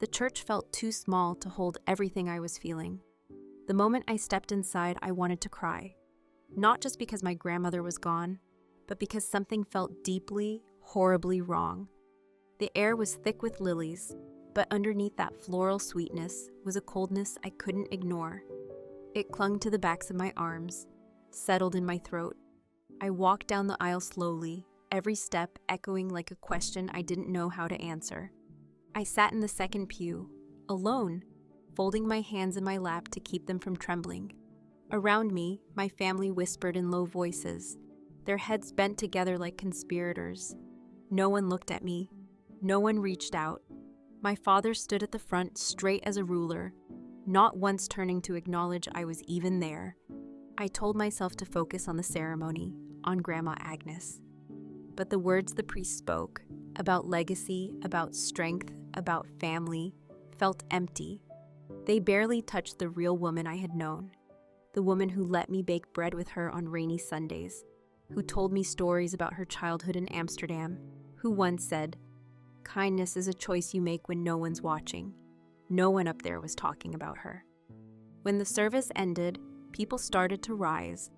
The church felt too small to hold everything I was feeling. The moment I stepped inside, I wanted to cry. Not just because my grandmother was gone, but because something felt deeply, horribly wrong. The air was thick with lilies, but underneath that floral sweetness was a coldness I couldn't ignore. It clung to the backs of my arms, settled in my throat. I walked down the aisle slowly, every step echoing like a question I didn't know how to answer. I sat in the second pew, alone, folding my hands in my lap to keep them from trembling. Around me, my family whispered in low voices, their heads bent together like conspirators. No one looked at me. No one reached out. My father stood at the front, straight as a ruler, not once turning to acknowledge I was even there. I told myself to focus on the ceremony, on Grandma Agnes. But the words the priest spoke, about legacy, about strength, about family, felt empty. They barely touched the real woman I had known, the woman who let me bake bread with her on rainy Sundays, who told me stories about her childhood in Amsterdam, who once said, "Kindness is a choice you make when no one's watching." No one up there was talking about her. When the service ended, people started to rise,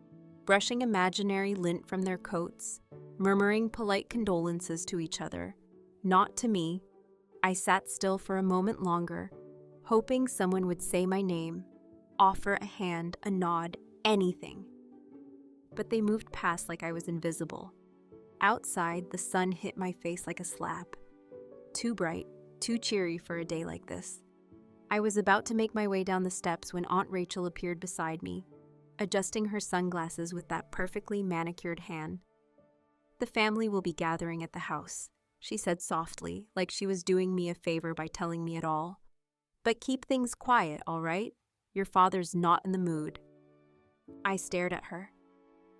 brushing imaginary lint from their coats, murmuring polite condolences to each other. Not to me. I sat still for a moment longer, hoping someone would say my name, offer a hand, a nod, anything. But they moved past like I was invisible. Outside, the sun hit my face like a slap. Too bright, too cheery for a day like this. I was about to make my way down the steps when Aunt Rachel appeared beside me, adjusting her sunglasses with that perfectly manicured hand. "The family will be gathering at the house," she said softly, like she was doing me a favor by telling me it all. "But keep things quiet, all right? Your father's not in the mood." I stared at her.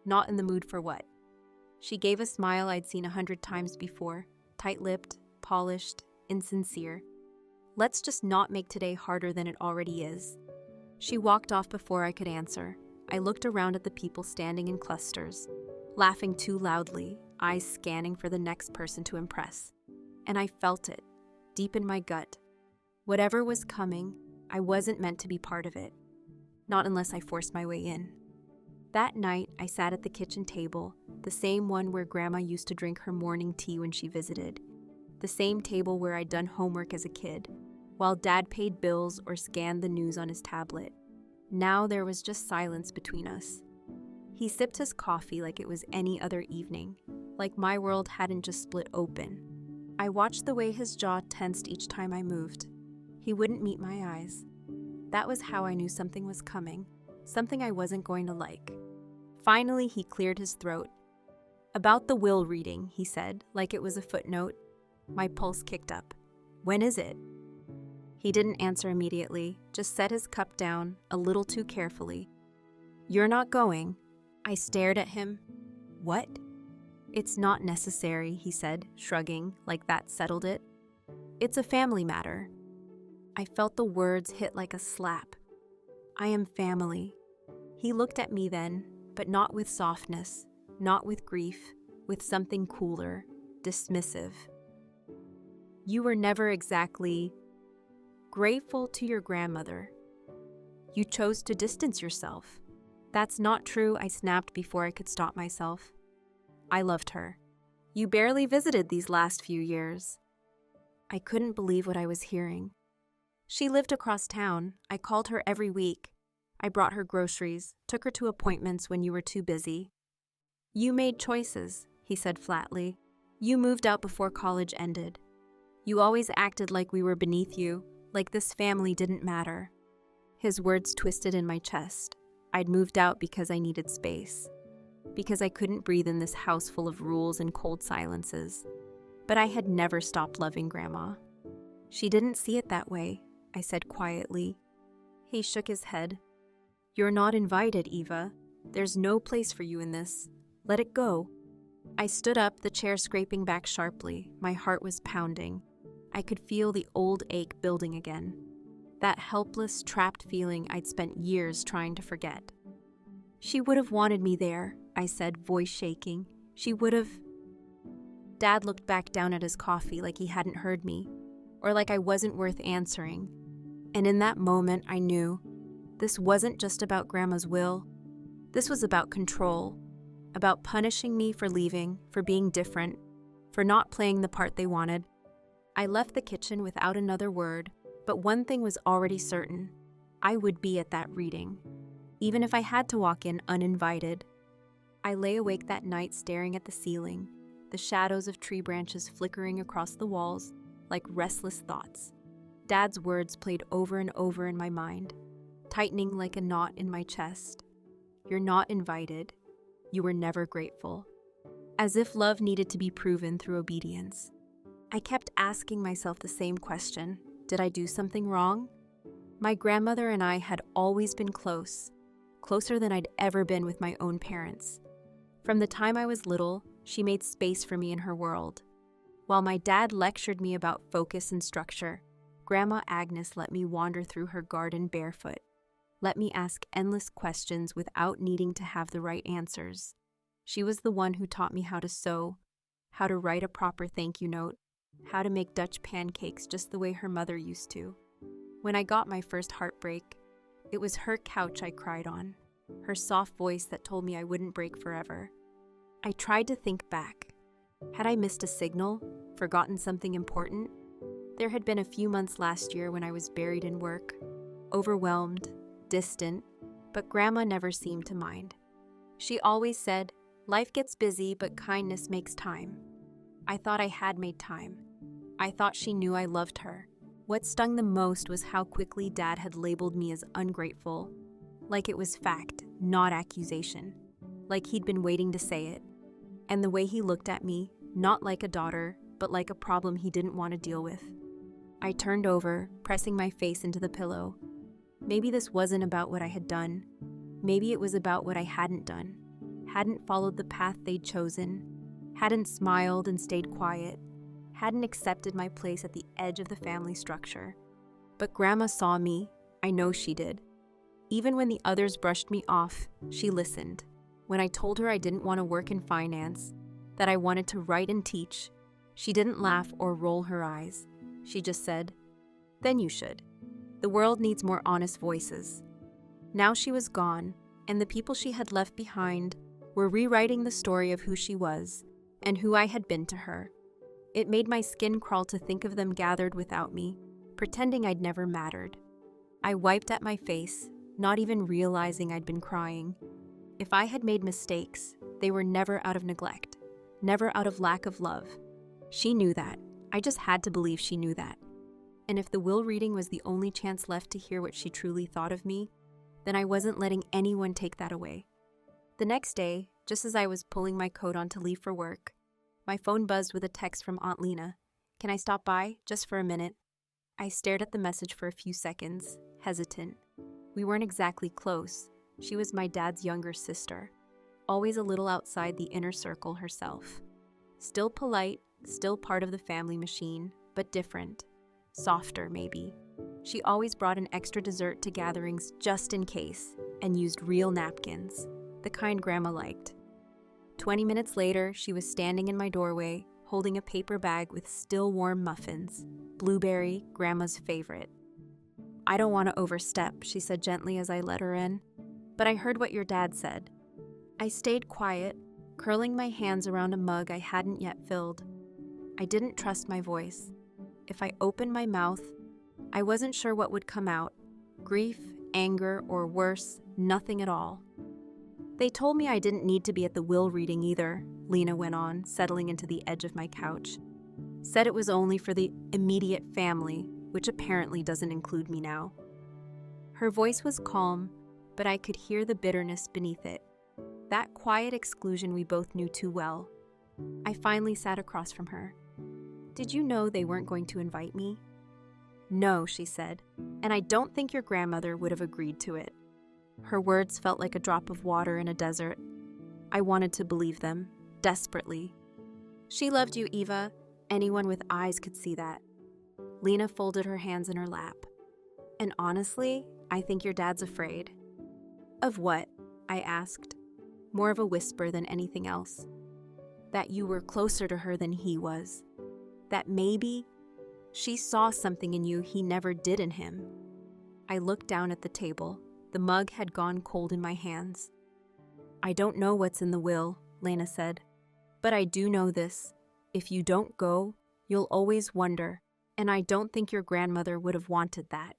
Not in the mood for what? She gave a smile I'd seen 100 times before, tight-lipped, polished, insincere. "Let's just not make today harder than it already is." She walked off before I could answer. I looked around at the people standing in clusters, laughing too loudly, eyes scanning for the next person to impress. And I felt it, deep in my gut. Whatever was coming, I wasn't meant to be part of it. Not unless I forced my way in. That night, I sat at the kitchen table, the same one where Grandma used to drink her morning tea when she visited. The same table where I'd done homework as a kid, while Dad paid bills or scanned the news on his tablet. Now there was just silence between us. He sipped his coffee like it was any other evening, like my world hadn't just split open. I watched the way his jaw tensed each time I moved. He wouldn't meet my eyes. That was how I knew something was coming, something I wasn't going to like. Finally, he cleared his throat. "About the will reading," he said, like it was a footnote. My pulse kicked up. "When is it?" He didn't answer immediately, just set his cup down a little too carefully. "You're not going?" I stared at him. "What?" "It's not necessary," he said, shrugging, like that settled it. "It's a family matter." I felt the words hit like a slap. I am family. He looked at me then, but not with softness, not with grief, with something cooler, dismissive. "You were never exactly grateful to your grandmother. You chose to distance yourself." "That's not true," I snapped before I could stop myself. "I loved her. You barely visited these last few years." I couldn't believe what I was hearing. "She lived across town. I called her every week. I brought her groceries, took her to appointments when you were too busy." "You made choices," he said flatly. "You moved out before college ended. You always acted like we were beneath you, like this family didn't matter." His words twisted in my chest. I'd moved out because I needed space, because I couldn't breathe in this house full of rules and cold silences. But I had never stopped loving Grandma. "She didn't see it that way," I said quietly. He shook his head. "You're not invited, Eva. There's no place for you in this. Let it go." I stood up, the chair scraping back sharply. My heart was pounding. I could feel the old ache building again. That helpless, trapped feeling I'd spent years trying to forget. "She would have wanted me there," I said, voice shaking. "She would have..." Dad looked back down at his coffee like he hadn't heard me. or like I wasn't worth answering. And in that moment, I knew this wasn't just about Grandma's will. This was about control, about punishing me for leaving, for being different, for not playing the part they wanted. I left the kitchen without another word, but one thing was already certain. I would be at that reading, even if I had to walk in uninvited. I lay awake that night staring at the ceiling, the shadows of tree branches flickering across the walls like restless thoughts. Dad's words played over and over in my mind, tightening like a knot in my chest. You're not invited. You were never grateful. As if love needed to be proven through obedience. I kept asking myself the same question. Did I do something wrong? My grandmother and I had always been close, closer than I'd ever been with my own parents. From the time I was little, she made space for me in her world. While my dad lectured me about focus and structure, Grandma Agnes let me wander through her garden barefoot, let me ask endless questions without needing to have the right answers. She was the one who taught me how to sew, how to write a proper thank you note, how to make Dutch pancakes just the way her mother used to. When I got my first heartbreak, it was her couch I cried on, her soft voice that told me I wouldn't break forever. I tried to think back. Had I missed a signal, forgotten something important? There had been a few months last year when I was buried in work, overwhelmed, distant, but Grandma never seemed to mind. She always said, "Life gets busy, but kindness makes time." I thought I had made time. I thought she knew I loved her. What stung the most was how quickly Dad had labeled me as ungrateful, like it was fact, not accusation, like he'd been waiting to say it. And the way he looked at me, not like a daughter, but like a problem he didn't want to deal with. I turned over, pressing my face into the pillow. Maybe this wasn't about what I had done. Maybe it was about what I hadn't done. Hadn't followed the path they'd chosen. Hadn't smiled and stayed quiet. Hadn't accepted my place at the edge of the family structure. But Grandma saw me. I know she did. Even when the others brushed me off, she listened. When I told her I didn't want to work in finance, that I wanted to write and teach, she didn't laugh or roll her eyes. She just said, "Then you should. The world needs more honest voices." Now she was gone, and the people she had left behind were rewriting the story of who she was and who I had been to her. It made my skin crawl to think of them gathered without me, pretending I'd never mattered. I wiped at my face, not even realizing I'd been crying. If I had made mistakes, they were never out of neglect, never out of lack of love. She knew that. I just had to believe she knew that. And if the will reading was the only chance left to hear what she truly thought of me, then I wasn't letting anyone take that away. The next day, just as I was pulling my coat on to leave for work, my phone buzzed with a text from Aunt Lena. "Can I stop by, just for a minute?" I stared at the message for a few seconds, hesitant. We weren't exactly close. She was my dad's younger sister, always a little outside the inner circle herself. Still polite, still part of the family machine, but different. Softer, maybe. She always brought an extra dessert to gatherings just in case, and used real napkins, the kind Grandma liked. 20 minutes later, she was standing in my doorway, holding a paper bag with still warm muffins, blueberry, Grandma's favorite. "I don't want to overstep," she said gently as I let her in, "but I heard what your dad said." I stayed quiet, curling my hands around a mug I hadn't yet filled. I didn't trust my voice. If I opened my mouth, I wasn't sure what would come out. Grief, anger, or worse, nothing at all. "They told me I didn't need to be at the will reading either," Lena went on, settling into the edge of my couch. "Said it was only for the immediate family, which apparently doesn't include me now." Her voice was calm, but I could hear the bitterness beneath it. That quiet exclusion we both knew too well. I finally sat across from her. "Did you know they weren't going to invite me?" "No," she said, "and I don't think your grandmother would have agreed to it." Her words felt like a drop of water in a desert. I wanted to believe them, desperately. "She loved you, Eva. Anyone with eyes could see that." Lena folded her hands in her lap. "And honestly, I think your dad's afraid." "Of what?" I asked, more of a whisper than anything else. "That you were closer to her than he was. That maybe She saw something in you he never did in him. I looked down at the table. The mug had gone cold in my hands. I don't know what's in the will, Lena said. But I do know this. If you don't go, you'll always wonder, and I don't think your grandmother would have wanted that.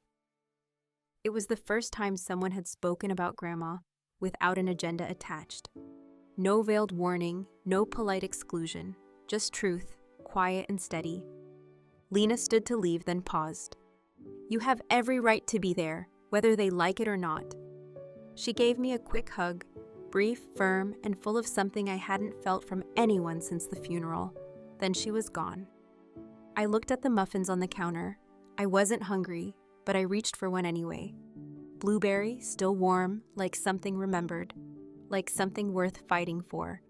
It was the first time someone had spoken about Grandma without an agenda attached. No veiled warning, no polite exclusion, just truth, quiet and steady. Lena stood to leave, then paused. You have every right to be there, whether they like it or not. She gave me a quick hug, brief, firm, and full of something I hadn't felt from anyone since the funeral. Then she was gone. I looked at the muffins on the counter. I wasn't hungry, but I reached for one anyway. Blueberry, still warm, like something remembered, like something worth fighting for.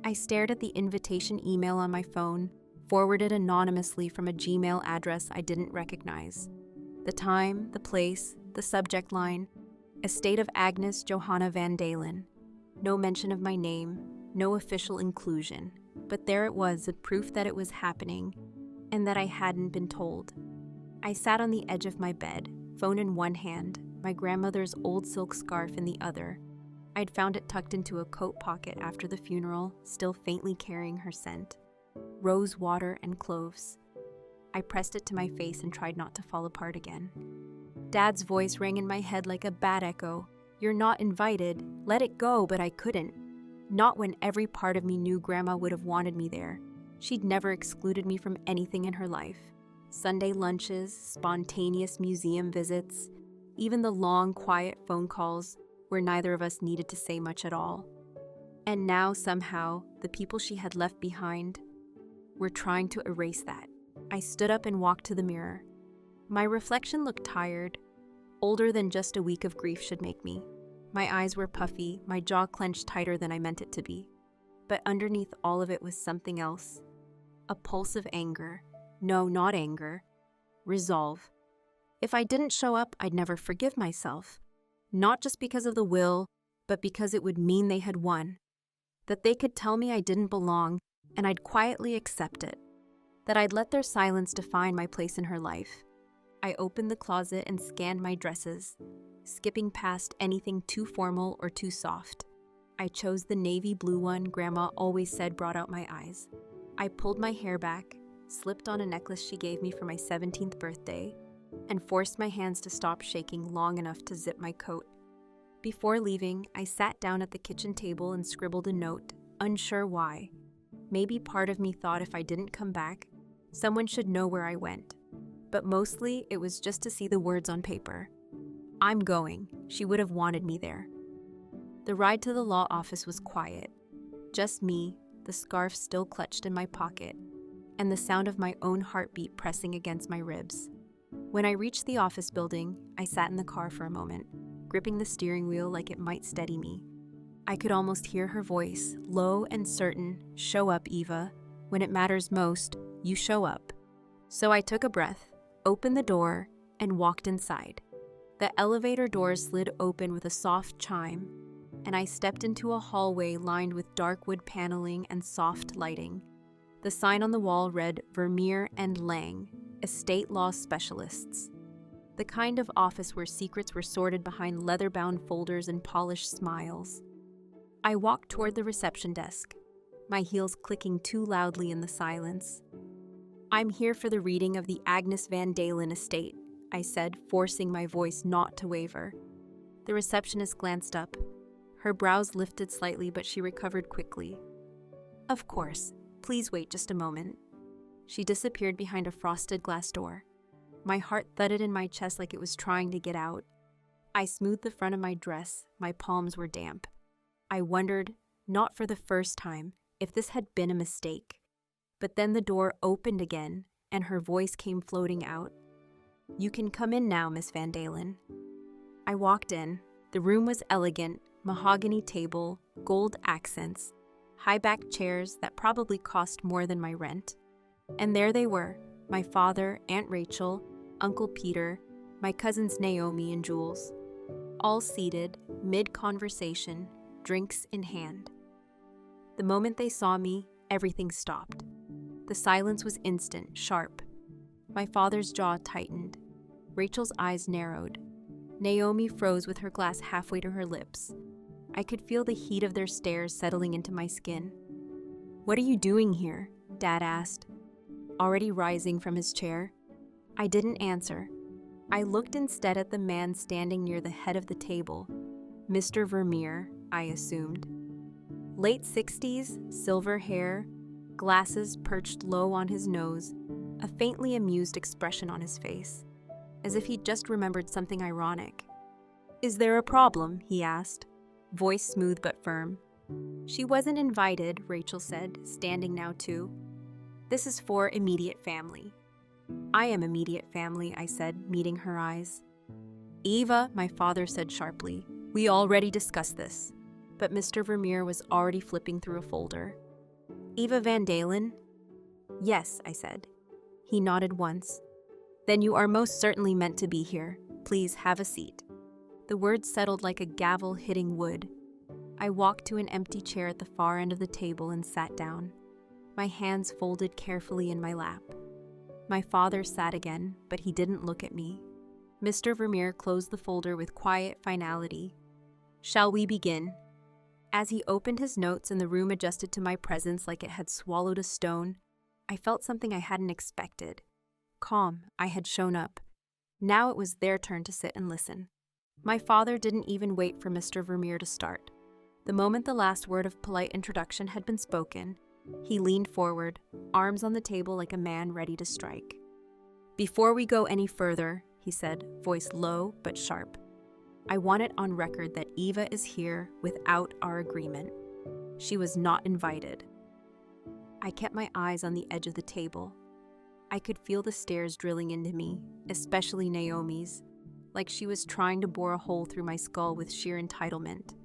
I stared at the invitation email on my phone, forwarded anonymously from a Gmail address I didn't recognize. The time, the place, the subject line, estate of Agnes Johanna Van Dalen. No mention of my name, no official inclusion, but there it was, a proof that it was happening, and that I hadn't been told. I sat on the edge of my bed, phone in one hand, my grandmother's old silk scarf in the other. I'd found it tucked into a coat pocket after the funeral, still faintly carrying her scent. Rose water and cloves. I pressed it to my face and tried not to fall apart again. Dad's voice rang in my head like a bad echo. You're not invited. Let it go, but I couldn't. Not when every part of me knew Grandma would have wanted me there. She'd never excluded me from anything in her life. Sunday lunches, spontaneous museum visits, even the long, quiet phone calls where neither of us needed to say much at all. And now, somehow, the people she had left behind were trying to erase that. I stood up and walked to the mirror. My reflection looked tired, older than just a week of grief should make me. My eyes were puffy, my jaw clenched tighter than I meant it to be. But underneath all of it was something else. A pulse of anger. No, not anger. Resolve. If I didn't show up, I'd never forgive myself. Not just because of the will, but because it would mean they had won. That they could tell me I didn't belong, and I'd quietly accept it. That I'd let their silence define my place in her life. I opened the closet and scanned my dresses, skipping past anything too formal or too soft. I chose the navy blue one Grandma always said brought out my eyes. I pulled my hair back, slipped on a necklace she gave me for my 17th birthday, and forced my hands to stop shaking long enough to zip my coat. Before leaving, I sat down at the kitchen table and scribbled a note, unsure why. Maybe part of me thought if I didn't come back, someone should know where I went. But mostly, it was just to see the words on paper. I'm going. She would have wanted me there. The ride to the law office was quiet. Just me, the scarf still clutched in my pocket, and the sound of my own heartbeat pressing against my ribs. When I reached the office building, I sat in the car for a moment, gripping the steering wheel like it might steady me. I could almost hear her voice, low and certain, "Show up, Eva. When it matters most, you show up." So I took a breath, opened the door, and walked inside. The elevator doors slid open with a soft chime, and I stepped into a hallway lined with dark wood paneling and soft lighting. The sign on the wall read Vermeer and Lang, Estate Law Specialists. The kind of office where secrets were sorted behind leather-bound folders and polished smiles. I walked toward the reception desk, my heels clicking too loudly in the silence. I'm here for the reading of the Agnes Van Dalen estate, I said, forcing my voice not to waver. The receptionist glanced up. Her brows lifted slightly, but she recovered quickly. Of course. Please wait just a moment. She disappeared behind a frosted glass door. My heart thudded in my chest like it was trying to get out. I smoothed the front of my dress. My palms were damp. I wondered, not for the first time, if this had been a mistake. But then the door opened again, and her voice came floating out. You can come in now, Miss Van Dalen. I walked in. The room was elegant, mahogany table, gold accents, high-backed chairs that probably cost more than my rent. And there they were, my father, Aunt Rachel, Uncle Peter, my cousins Naomi and Jules, all seated, mid-conversation, drinks in hand. The moment they saw me, everything stopped. The silence was instant, sharp. My father's jaw tightened. Rachel's eyes narrowed. Naomi froze with her glass halfway to her lips. I could feel the heat of their stares settling into my skin. "What are you doing here?" Dad asked, already rising from his chair. I didn't answer. I looked instead at the man standing near the head of the table. Mr. Vermeer, I assumed. Late 60s, silver hair, glasses perched low on his nose, a faintly amused expression on his face, as if he'd just remembered something ironic. "Is there a problem?" he asked, voice smooth but firm. "She wasn't invited," Rachel said, standing now too. "This is for immediate family." "I am immediate family," I said, meeting her eyes. "Eva," my father said sharply, "we already discussed this." But Mr. Vermeer was already flipping through a folder. "Eva Van Dalen?" "Yes," I said. He nodded once. "Then you are most certainly meant to be here. Please have a seat." The words settled like a gavel hitting wood. I walked to an empty chair at the far end of the table and sat down, my hands folded carefully in my lap. My father sat again, but he didn't look at me. Mr. Vermeer closed the folder with quiet finality. "Shall we begin?" As he opened his notes and the room adjusted to my presence like it had swallowed a stone, I felt something I hadn't expected. Calm, I had shown up. Now it was their turn to sit and listen. My father didn't even wait for Mr. Vermeer to start. The moment the last word of polite introduction had been spoken, he leaned forward, arms on the table like a man ready to strike. "Before we go any further," he said, voice low but sharp, "I want it on record that Eva is here without our agreement. She was not invited." I kept my eyes on the edge of the table. I could feel the stares drilling into me, especially Naomi's, like she was trying to bore a hole through my skull with sheer entitlement.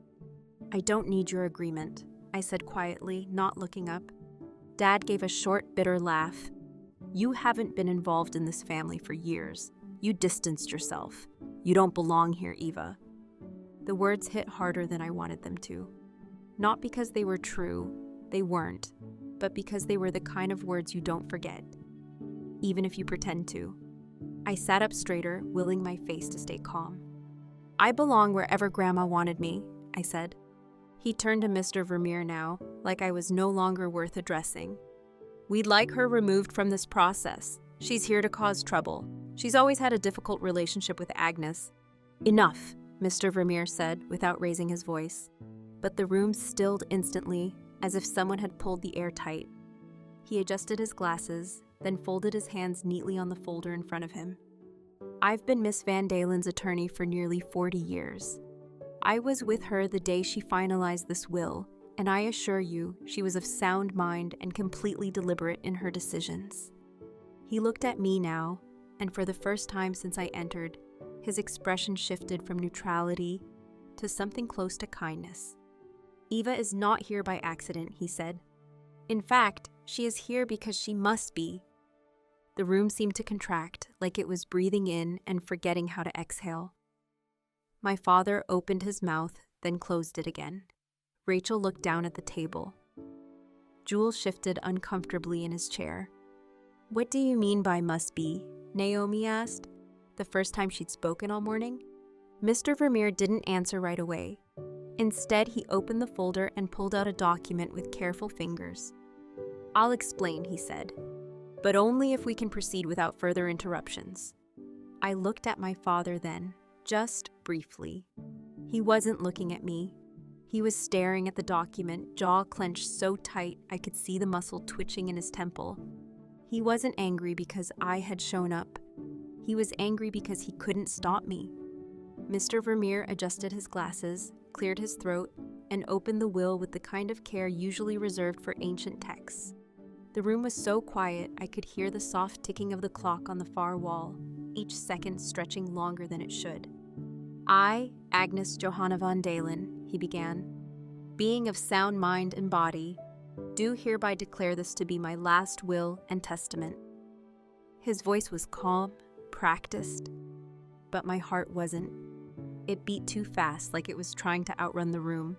"I don't need your agreement," I said quietly, not looking up. Dad gave a short, bitter laugh. "You haven't been involved in this family for years. You distanced yourself. You don't belong here, Eva." The words hit harder than I wanted them to. Not because they were true, they weren't, but because they were the kind of words you don't forget, even if you pretend to. I sat up straighter, willing my face to stay calm. "I belong wherever Grandma wanted me," I said. He turned to Mr. Vermeer now, like I was no longer worth addressing. "We'd like her removed from this process. She's here to cause trouble. She's always had a difficult relationship with Agnes." "Enough," Mr. Vermeer said, without raising his voice. But the room stilled instantly, as if someone had pulled the air tight. He adjusted his glasses, then folded his hands neatly on the folder in front of him. "I've been Miss Van Dalen's attorney for nearly 40 years. I was with her the day she finalized this will, and I assure you she was of sound mind and completely deliberate in her decisions." He looked at me now, and for the first time since I entered, his expression shifted from neutrality to something close to kindness. "Eva is not here by accident," he said. "In fact, she is here because she must be." The room seemed to contract, like it was breathing in and forgetting how to exhale. My father opened his mouth, then closed it again. Rachel looked down at the table. Jules shifted uncomfortably in his chair. "What do you mean by must be?" Naomi asked, the first time she'd spoken all morning. Mr. Vermeer didn't answer right away. Instead, he opened the folder and pulled out a document with careful fingers. "I'll explain," he said, "but only if we can proceed without further interruptions." I looked at my father then, just briefly. He wasn't looking at me. He was staring at the document, jaw clenched so tight I could see the muscle twitching in his temple. He wasn't angry because I had shown up. He was angry because he couldn't stop me. Mr. Vermeer adjusted his glasses, cleared his throat, and opened the will with the kind of care usually reserved for ancient texts. The room was so quiet I could hear the soft ticking of the clock on the far wall, each second stretching longer than it should. "I, Agnes Johanna Van Dalen," he began, "being of sound mind and body, do hereby declare this to be my last will and testament." His voice was calm, practiced, but my heart wasn't. It beat too fast, like it was trying to outrun the room.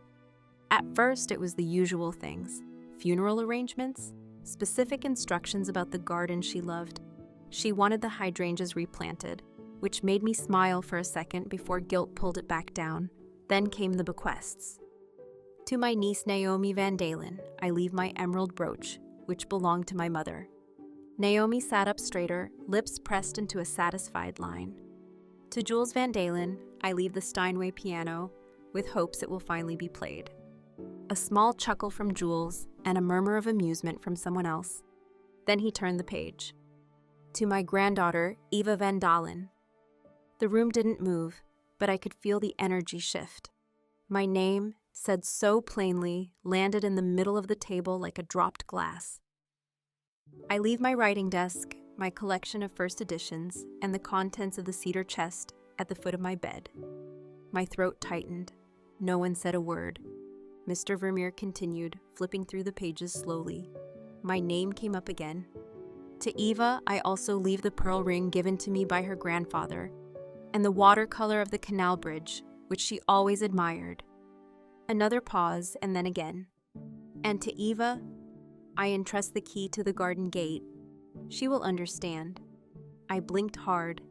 At first, it was the usual things: funeral arrangements, specific instructions about the garden she loved, She wanted the hydrangeas replanted, which made me smile for a second before guilt pulled it back down. Then came the bequests. To my niece Naomi Van Dalen, I leave my emerald brooch, which belonged to my mother. Naomi sat up straighter, lips pressed into a satisfied line. To Jules Van Dalen, I leave the Steinway piano, with hopes it will finally be played. A small chuckle from Jules and a murmur of amusement from someone else. Then he turned the page. To my granddaughter, Eva Van Dalen. The room didn't move, but I could feel the energy shift. My name, said so plainly, landed in the middle of the table like a dropped glass. I leave my writing desk, my collection of first editions, and the contents of the cedar chest at the foot of my bed. My throat tightened. No one said a word. Mr. Vermeer continued, flipping through the pages slowly. My name came up again. To Eva, I also leave the pearl ring given to me by her grandfather, and the watercolor of the canal bridge, which she always admired. Another pause, and then again. And to Eva, I entrust the key to the garden gate. She will understand. I blinked hard.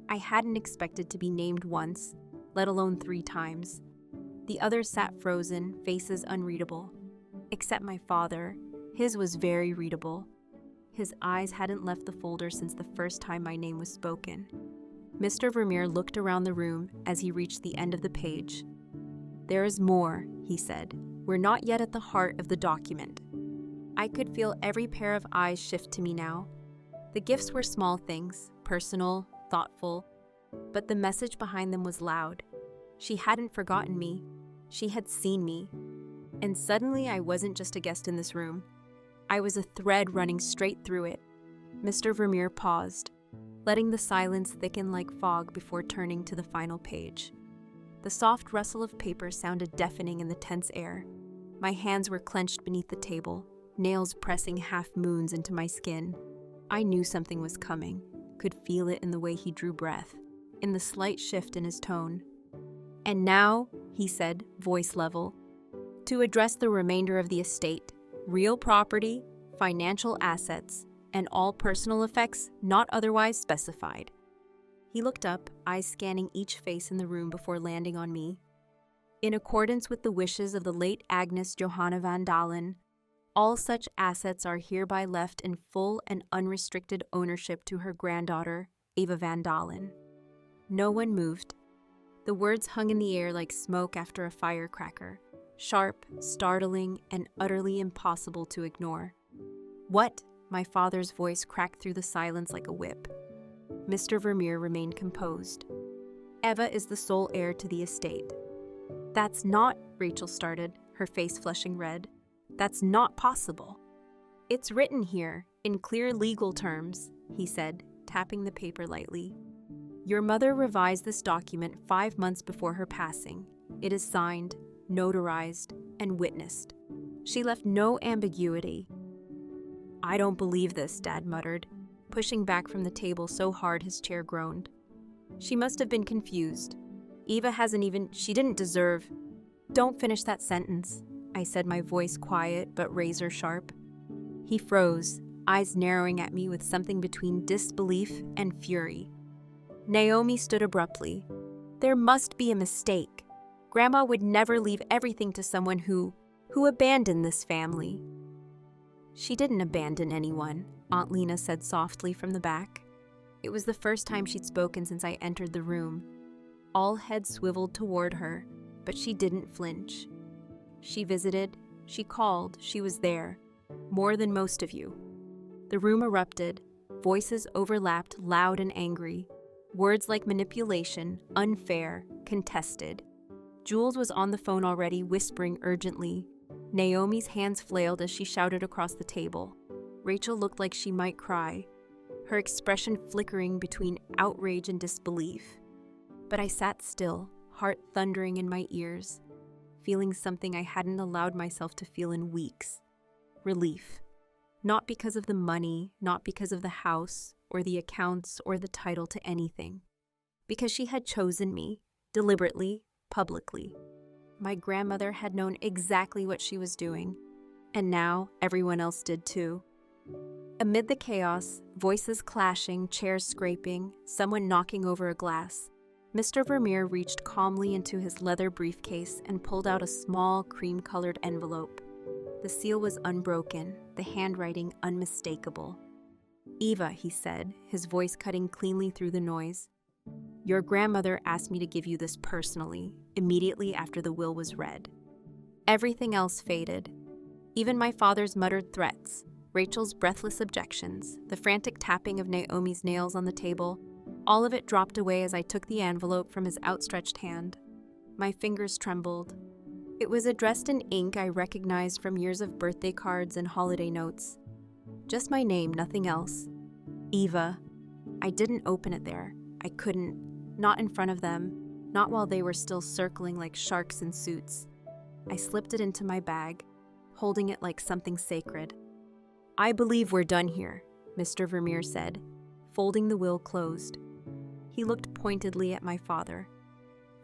I hadn't expected to be named once, let alone 3 times. The others sat frozen, faces unreadable. Except my father. His was very readable. His eyes hadn't left the folder since the first time my name was spoken. Mr. Vermeer looked around the room as he reached the end of the page. "There is more," he said. "We're not yet at the heart of the document." I could feel every pair of eyes shift to me now. The gifts were small things, personal, thoughtful, but the message behind them was loud. She hadn't forgotten me. She had seen me. And suddenly I wasn't just a guest in this room. I was a thread running straight through it. Mr. Vermeer paused, letting the silence thicken like fog before turning to the final page. The soft rustle of paper sounded deafening in the tense air. My hands were clenched beneath the table, nails pressing half-moons into my skin. I knew something was coming, could feel it in the way he drew breath, in the slight shift in his tone. "And now," he said, voice level, "to address the remainder of the estate, real property, financial assets, and all personal effects not otherwise specified." He looked up, eyes scanning each face in the room before landing on me. "In accordance with the wishes of the late Agnes Johanna Van Dalen, all such assets are hereby left in full and unrestricted ownership to her granddaughter, Eva Van Dalen." No one moved. The words hung in the air like smoke after a firecracker, sharp, startling, and utterly impossible to ignore. "What?" My father's voice cracked through the silence like a whip. Mr. Vermeer remained composed. "Eva is the sole heir to the estate." "That's not," Rachel started, her face flushing red. "That's not possible." "It's written here, in clear legal terms," he said, tapping the paper lightly. "Your mother revised this document 5 months before her passing. It is signed, notarized, and witnessed. She left no ambiguity." "I don't believe this," Dad muttered, pushing back from the table so hard his chair groaned. "She must have been confused. Eva she didn't deserve—" "Don't finish that sentence," I said, my voice quiet but razor sharp. He froze, eyes narrowing at me with something between disbelief and fury. Naomi stood abruptly. "There must be a mistake. Grandma would never leave everything to someone who abandoned this family." "She didn't abandon anyone," Aunt Lena said softly from the back. It was the first time she'd spoken since I entered the room. All heads swiveled toward her, but she didn't flinch. "She visited, she called, she was there. More than most of you." The room erupted. Voices overlapped, loud and angry. Words like manipulation, unfair, contested. Jules was on the phone already, whispering urgently. Naomi's hands flailed as she shouted across the table. Rachel looked like she might cry, her expression flickering between outrage and disbelief. But I sat still, heart thundering in my ears, feeling something I hadn't allowed myself to feel in weeks. Relief. Not because of the money, not because of the house, or the accounts, or the title to anything. Because she had chosen me, deliberately, publicly. My grandmother had known exactly what she was doing, and now everyone else did too. Amid the chaos, voices clashing, chairs scraping, someone knocking over a glass, Mr. Vermeer reached calmly into his leather briefcase and pulled out a small, cream-colored envelope. The seal was unbroken, the handwriting unmistakable. "Eva," he said, his voice cutting cleanly through the noise. "Your grandmother asked me to give you this personally, immediately after the will was read." Everything else faded. Even my father's muttered threats, Rachel's breathless objections, the frantic tapping of Naomi's nails on the table, all of it dropped away as I took the envelope from his outstretched hand. My fingers trembled. It was addressed in ink I recognized from years of birthday cards and holiday notes. Just my name, nothing else. Eva. I didn't open it there. I couldn't. Not in front of them. Not while they were still circling like sharks in suits. I slipped it into my bag, holding it like something sacred. "I believe we're done here," Mr. Vermeer said, folding the will closed. He looked pointedly at my father.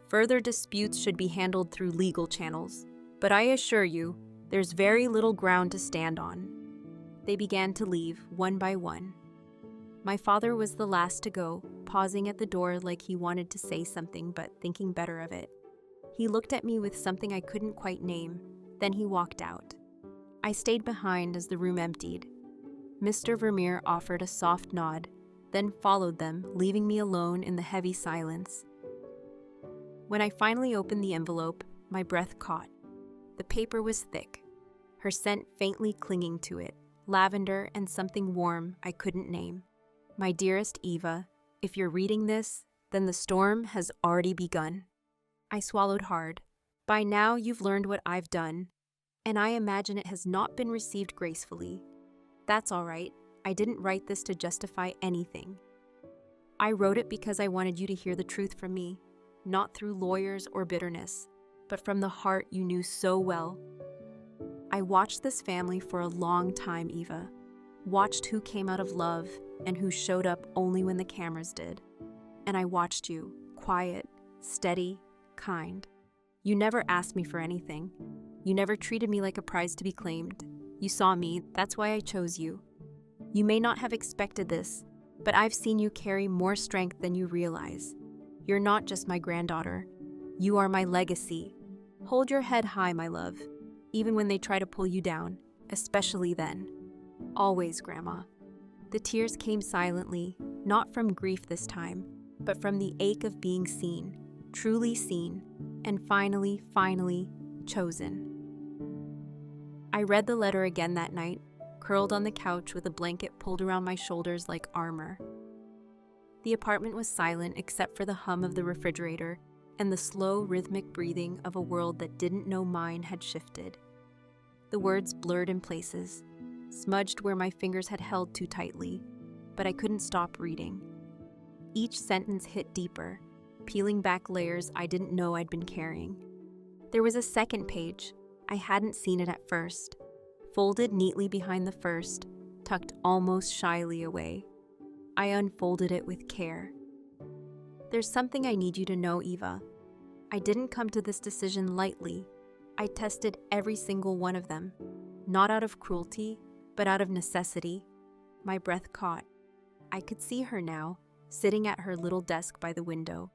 "Further disputes should be handled through legal channels, but I assure you, there's very little ground to stand on." They began to leave, one by one. My father was the last to go, pausing at the door like he wanted to say something but thinking better of it. He looked at me with something I couldn't quite name, then he walked out. I stayed behind as the room emptied. Mr. Vermeer offered a soft nod, then followed them, leaving me alone in the heavy silence. When I finally opened the envelope, my breath caught. The paper was thick, her scent faintly clinging to it, lavender and something warm I couldn't name. "My dearest Eva, if you're reading this, then the storm has already begun." I swallowed hard. "By now you've learned what I've done, and I imagine it has not been received gracefully. That's all right. I didn't write this to justify anything. I wrote it because I wanted you to hear the truth from me, not through lawyers or bitterness, but from the heart you knew so well. I watched this family for a long time, Eva. Watched who came out of love and who showed up only when the cameras did. And I watched you, quiet, steady, kind. You never asked me for anything. You never treated me like a prize to be claimed. You saw me, that's why I chose you. You may not have expected this, but I've seen you carry more strength than you realize. You're not just my granddaughter. You are my legacy. Hold your head high, my love, even when they try to pull you down, especially then. Always, Grandma." The tears came silently, not from grief this time, but from the ache of being seen, truly seen, and finally chosen. I read the letter again that night, curled on the couch with a blanket pulled around my shoulders like armor. The apartment was silent except for the hum of the refrigerator and the slow, rhythmic breathing of a world that didn't know mine had shifted. The words blurred in places, smudged where my fingers had held too tightly, but I couldn't stop reading. Each sentence hit deeper, peeling back layers I didn't know I'd been carrying. There was a second page. I hadn't seen it at first. Folded neatly behind the first, tucked almost shyly away. I unfolded it with care. "There's something I need you to know, Eva. I didn't come to this decision lightly. I tested every single one of them, not out of cruelty, but out of necessity." My breath caught. I could see her now, sitting at her little desk by the window,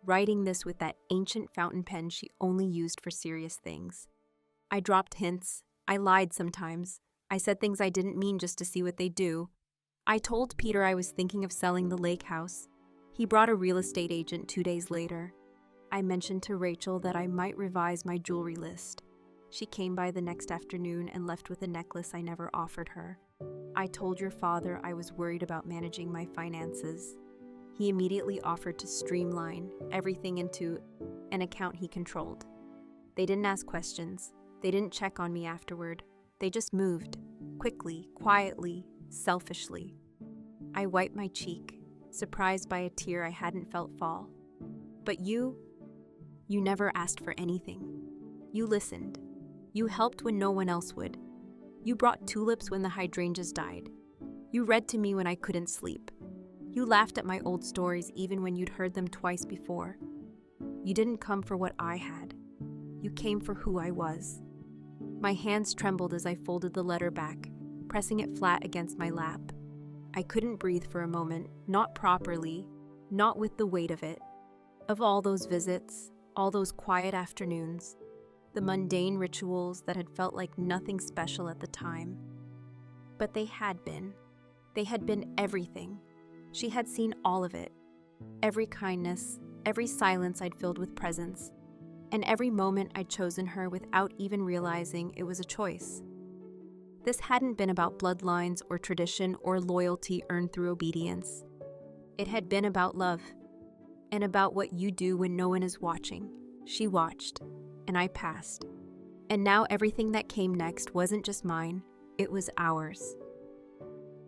writing this with that ancient fountain pen she only used for serious things. I dropped hints. I lied sometimes. I said things I didn't mean just to see what they'd do. I told Peter I was thinking of selling the lake house. He brought a real estate agent 2 days later. I mentioned to Rachel that I might revise my jewelry list. She came by the next afternoon and left with a necklace I never offered her. I told your father I was worried about managing my finances. He immediately offered to streamline everything into an account he controlled. They didn't ask questions. They didn't check on me afterward. They just moved, quickly, quietly, selfishly. I wiped my cheek, surprised by a tear I hadn't felt fall. But you never asked for anything. You listened. You helped when no one else would. You brought tulips when the hydrangeas died. You read to me when I couldn't sleep. You laughed at my old stories even when you'd heard them twice before. You didn't come for what I had. You came for who I was. My hands trembled as I folded the letter back, pressing it flat against my lap. I couldn't breathe for a moment, not properly, not with the weight of it. Of all those visits, all those quiet afternoons, the mundane rituals that had felt like nothing special at the time. But they had been. They had been everything. She had seen all of it. Every kindness, every silence I'd filled with presence, and every moment I'd chosen her without even realizing it was a choice. This hadn't been about bloodlines or tradition or loyalty earned through obedience. It had been about love, and about what you do when no one is watching. She watched, and I passed. And now everything that came next wasn't just mine, it was ours.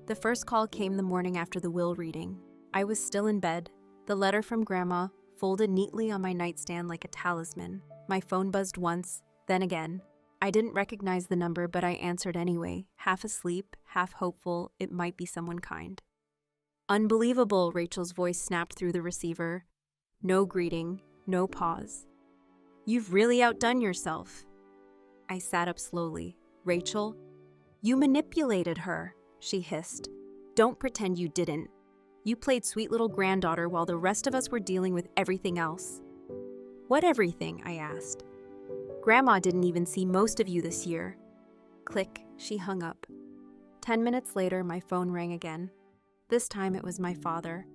The first call came the morning after the will reading. I was still in bed, the letter from Grandma folded neatly on my nightstand like a talisman. My phone buzzed once, then again. I didn't recognize the number, but I answered anyway, half asleep, half hopeful it might be someone kind. Unbelievable, Rachel's voice snapped through the receiver. No greeting, no pause. You've really outdone yourself. I sat up slowly. Rachel, you manipulated her, she hissed. Don't pretend you didn't. You played sweet little granddaughter while the rest of us were dealing with everything else. What everything? I asked. Grandma didn't even see most of you this year. Click, she hung up. 10 minutes later, my phone rang again. This time it was my father.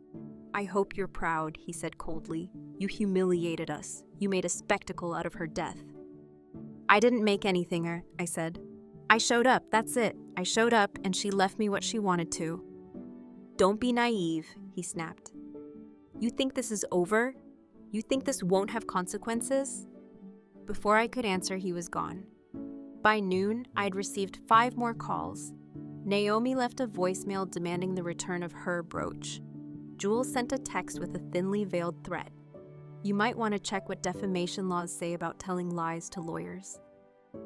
I hope you're proud, he said coldly. You humiliated us. You made a spectacle out of her death. I didn't make anything, I said. I showed up, that's it. I showed up and she left me what she wanted to. Don't be naive, he snapped. You think this is over? You think this won't have consequences? Before I could answer, he was gone. By noon, I'd received 5 more calls. Naomi left a voicemail demanding the return of her brooch. Jules sent a text with a thinly veiled threat. You might want to check what defamation laws say about telling lies to lawyers.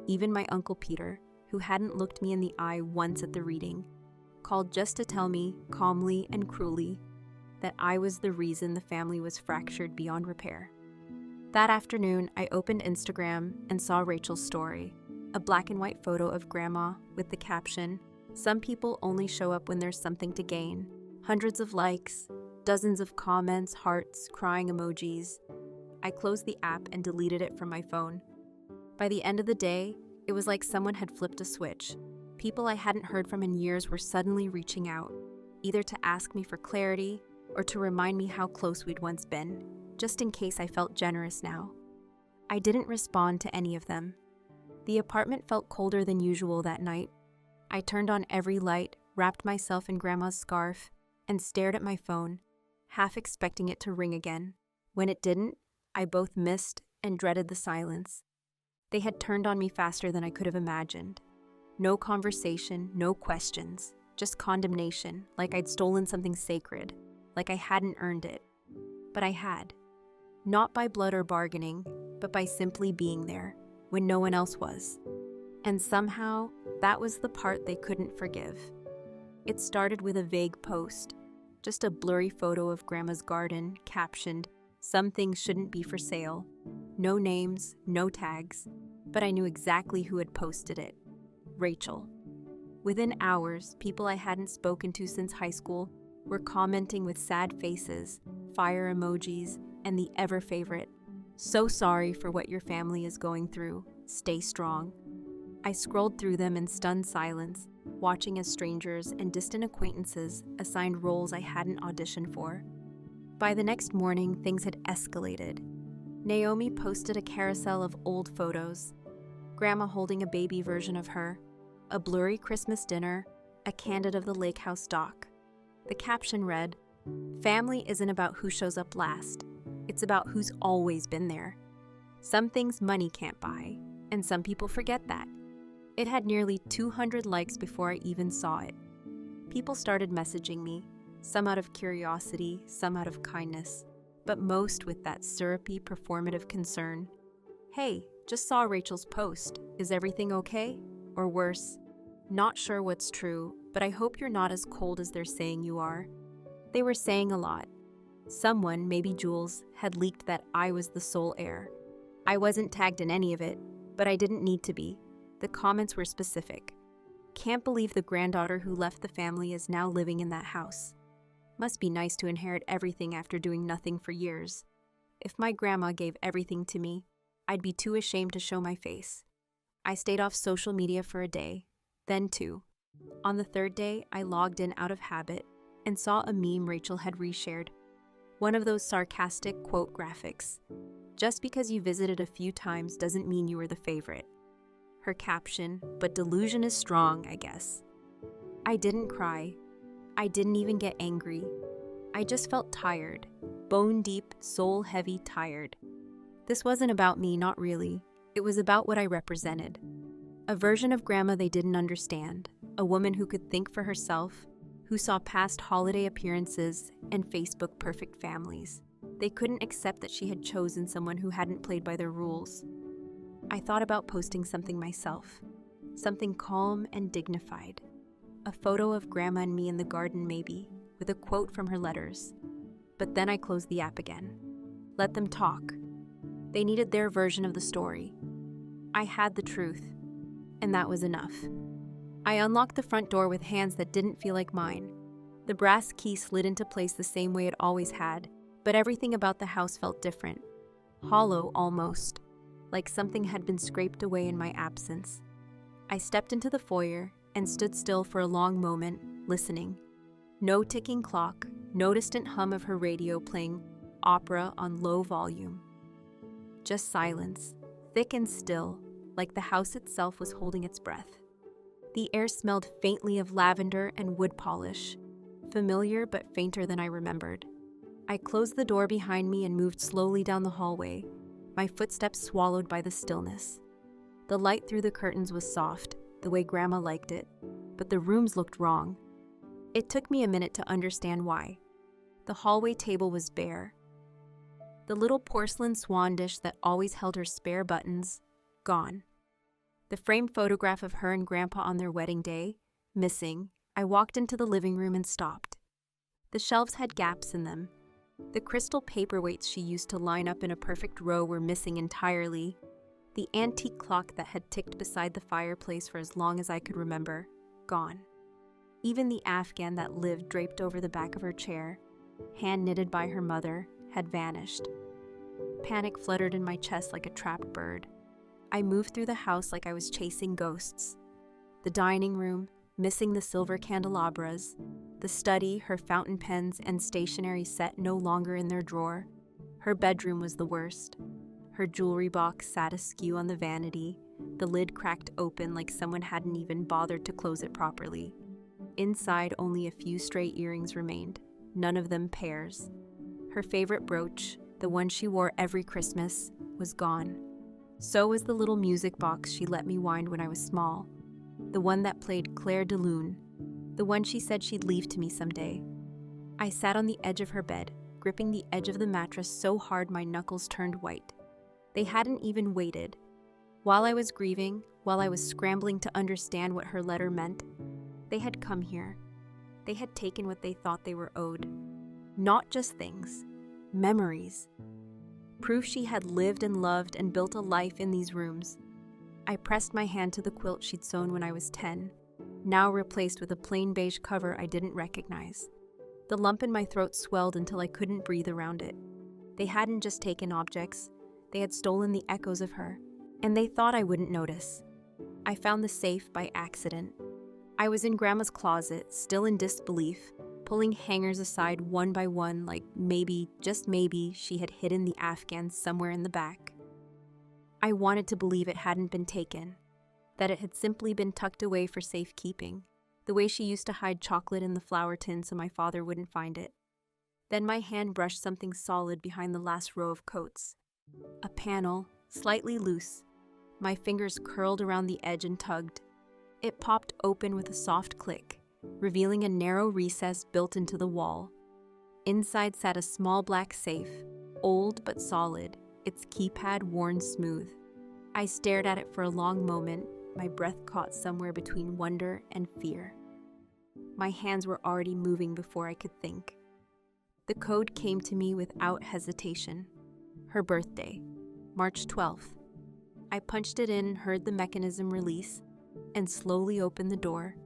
Even my Uncle Peter, who hadn't looked me in the eye once at the reading, called just to tell me, calmly and cruelly, that I was the reason the family was fractured beyond repair. That afternoon, I opened Instagram and saw Rachel's story, a black and white photo of Grandma with the caption, "Some people only show up when there's something to gain." Hundreds of likes, dozens of comments, hearts, crying emojis. I closed the app and deleted it from my phone. By the end of the day, it was like someone had flipped a switch. People I hadn't heard from in years were suddenly reaching out, either to ask me for clarity or to remind me how close we'd once been, just in case I felt generous now. I didn't respond to any of them. The apartment felt colder than usual that night. I turned on every light, wrapped myself in Grandma's scarf, and stared at my phone, half expecting it to ring again. When it didn't, I both missed and dreaded the silence. They had turned on me faster than I could have imagined. No conversation, no questions, just condemnation, like I'd stolen something sacred, like I hadn't earned it. But I had. Not by blood or bargaining, but by simply being there, when no one else was. And somehow, that was the part they couldn't forgive. It started with a vague post, just a blurry photo of Grandma's garden, captioned, "Some things shouldn't be for sale." No names, no tags, but I knew exactly who had posted it. Rachel. Within hours, people I hadn't spoken to since high school were commenting with sad faces, fire emojis, and the ever-favorite, "So sorry for what your family is going through. Stay strong." I scrolled through them in stunned silence, watching as strangers and distant acquaintances assigned roles I hadn't auditioned for. By the next morning, things had escalated. Naomi posted a carousel of old photos, Grandma holding a baby version of her, a blurry Christmas dinner, a candid of the lake house dock. The caption read, "Family isn't about who shows up last. It's about who's always been there. Some things money can't buy, and some people forget that." It had nearly 200 likes before I even saw it. People started messaging me, some out of curiosity, some out of kindness, but most with that syrupy, performative concern. "Hey, just saw Rachel's post. Is everything okay?" Or worse, "Not sure what's true, but I hope you're not as cold as they're saying you are." They were saying a lot. Someone, maybe Jules, had leaked that I was the sole heir. I wasn't tagged in any of it, but I didn't need to be. The comments were specific. Can't believe the granddaughter who left the family is now living in that house. Must be nice to inherit everything after doing nothing for years. If my grandma gave everything to me, I'd be too ashamed to show my face. I stayed off social media for a day, then two. On the third day, I logged in out of habit and saw a meme Rachel had reshared. One of those sarcastic quote graphics. Just because you visited a few times doesn't mean you were the favorite. Her caption, but delusion is strong, I guess. I didn't cry. I didn't even get angry. I just felt tired. Bone deep, soul heavy tired. This wasn't about me, not really. It was about what I represented. A version of grandma they didn't understand. A woman who could think for herself, who saw past holiday appearances and Facebook perfect families. They couldn't accept that she had chosen someone who hadn't played by their rules. I thought about posting something myself, something calm and dignified. A photo of grandma and me in the garden maybe, with a quote from her letters. But then I closed the app again. Let them talk. They needed their version of the story. I had the truth, and that was enough. I unlocked the front door with hands that didn't feel like mine. The brass key slid into place the same way it always had, but everything about the house felt different. Hollow almost, like something had been scraped away in my absence. I stepped into the foyer and stood still for a long moment, listening. No ticking clock, no distant hum of her radio playing opera on low volume. Just silence, thick and still, like the house itself was holding its breath. The air smelled faintly of lavender and wood polish, familiar but fainter than I remembered. I closed the door behind me and moved slowly down the hallway, my footsteps swallowed by the stillness. The light through the curtains was soft, the way Grandma liked it, but the rooms looked wrong. It took me a minute to understand why. The hallway table was bare. The little porcelain swan dish that always held her spare buttons, gone. The framed photograph of her and Grandpa on their wedding day, missing. I walked into the living room and stopped. The shelves had gaps in them. The crystal paperweights she used to line up in a perfect row were missing entirely. The antique clock that had ticked beside the fireplace for as long as I could remember, gone. Even the afghan that lived draped over the back of her chair, hand-knitted by her mother, had vanished. Panic fluttered in my chest like a trapped bird. I moved through the house like I was chasing ghosts. The dining room, missing the silver candelabras, the study, her fountain pens and stationery set no longer in their drawer. Her bedroom was the worst. Her jewelry box sat askew on the vanity, the lid cracked open like someone hadn't even bothered to close it properly. Inside, only a few stray earrings remained, none of them pairs. Her favorite brooch, the one she wore every Christmas, was gone. So was the little music box she let me wind when I was small, the one that played Claire de Lune, the one she said she'd leave to me someday. I sat on the edge of her bed, gripping the edge of the mattress so hard my knuckles turned white. They hadn't even waited. While I was grieving, while I was scrambling to understand what her letter meant, they had come here. They had taken what they thought they were owed. Not just things, memories. Proof she had lived and loved and built a life in these rooms. I pressed my hand to the quilt she'd sewn when I was 10, now replaced with a plain beige cover I didn't recognize. The lump in my throat swelled until I couldn't breathe around it. They hadn't just taken objects, they had stolen the echoes of her, and they thought I wouldn't notice. I found the safe by accident. I was in Grandma's closet, still in disbelief, pulling hangers aside one by one like maybe, just maybe, she had hidden the afghan somewhere in the back. I wanted to believe it hadn't been taken, that it had simply been tucked away for safekeeping, the way she used to hide chocolate in the flour tin so my father wouldn't find it. Then my hand brushed something solid behind the last row of coats. A panel, slightly loose. My fingers curled around the edge and tugged. It popped open with a soft click, revealing a narrow recess built into the wall. Inside sat a small black safe, old but solid, its keypad worn smooth. I stared at it for a long moment, my breath caught somewhere between wonder and fear. My hands were already moving before I could think. The code came to me without hesitation. Her birthday, March 12th. I punched it in and heard the mechanism release, and slowly opened the door.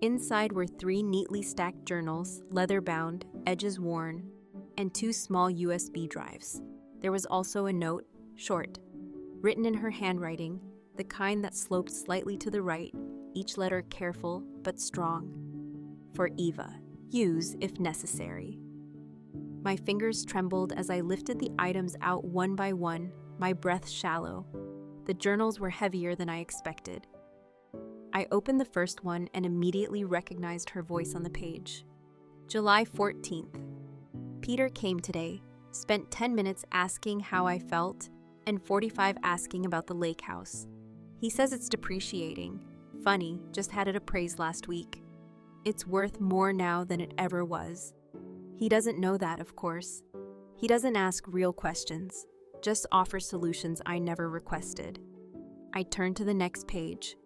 Inside were 3 neatly stacked journals, leather-bound, edges worn, and 2 small USB drives. There was also a note, short, written in her handwriting, the kind that sloped slightly to the right, each letter careful but strong. For Eva, use if necessary. My fingers trembled as I lifted the items out one by one, my breath shallow. The journals were heavier than I expected. I opened the first one and immediately recognized her voice on the page. July 14th. Peter came today, spent 10 minutes asking how I felt, and 45 asking about the lake house. He says it's depreciating. Funny, just had it appraised last week. It's worth more now than it ever was. He doesn't know that, of course. He doesn't ask real questions, just offer solutions I never requested. I turned to the next page,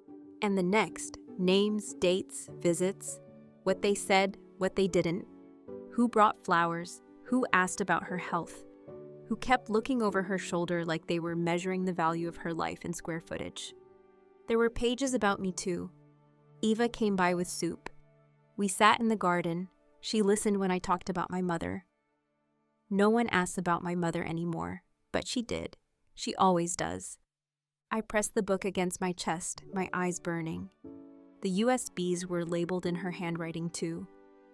and the next, names, dates, visits, what they said, what they didn't, who brought flowers, who asked about her health, who kept looking over her shoulder like they were measuring the value of her life in square footage. There were pages about me too. Eva came by with soup. We sat in the garden. She listened when I talked about my mother. No one asks about my mother anymore, but she did. She always does. I pressed the book against my chest, my eyes burning. The USBs were labeled in her handwriting too.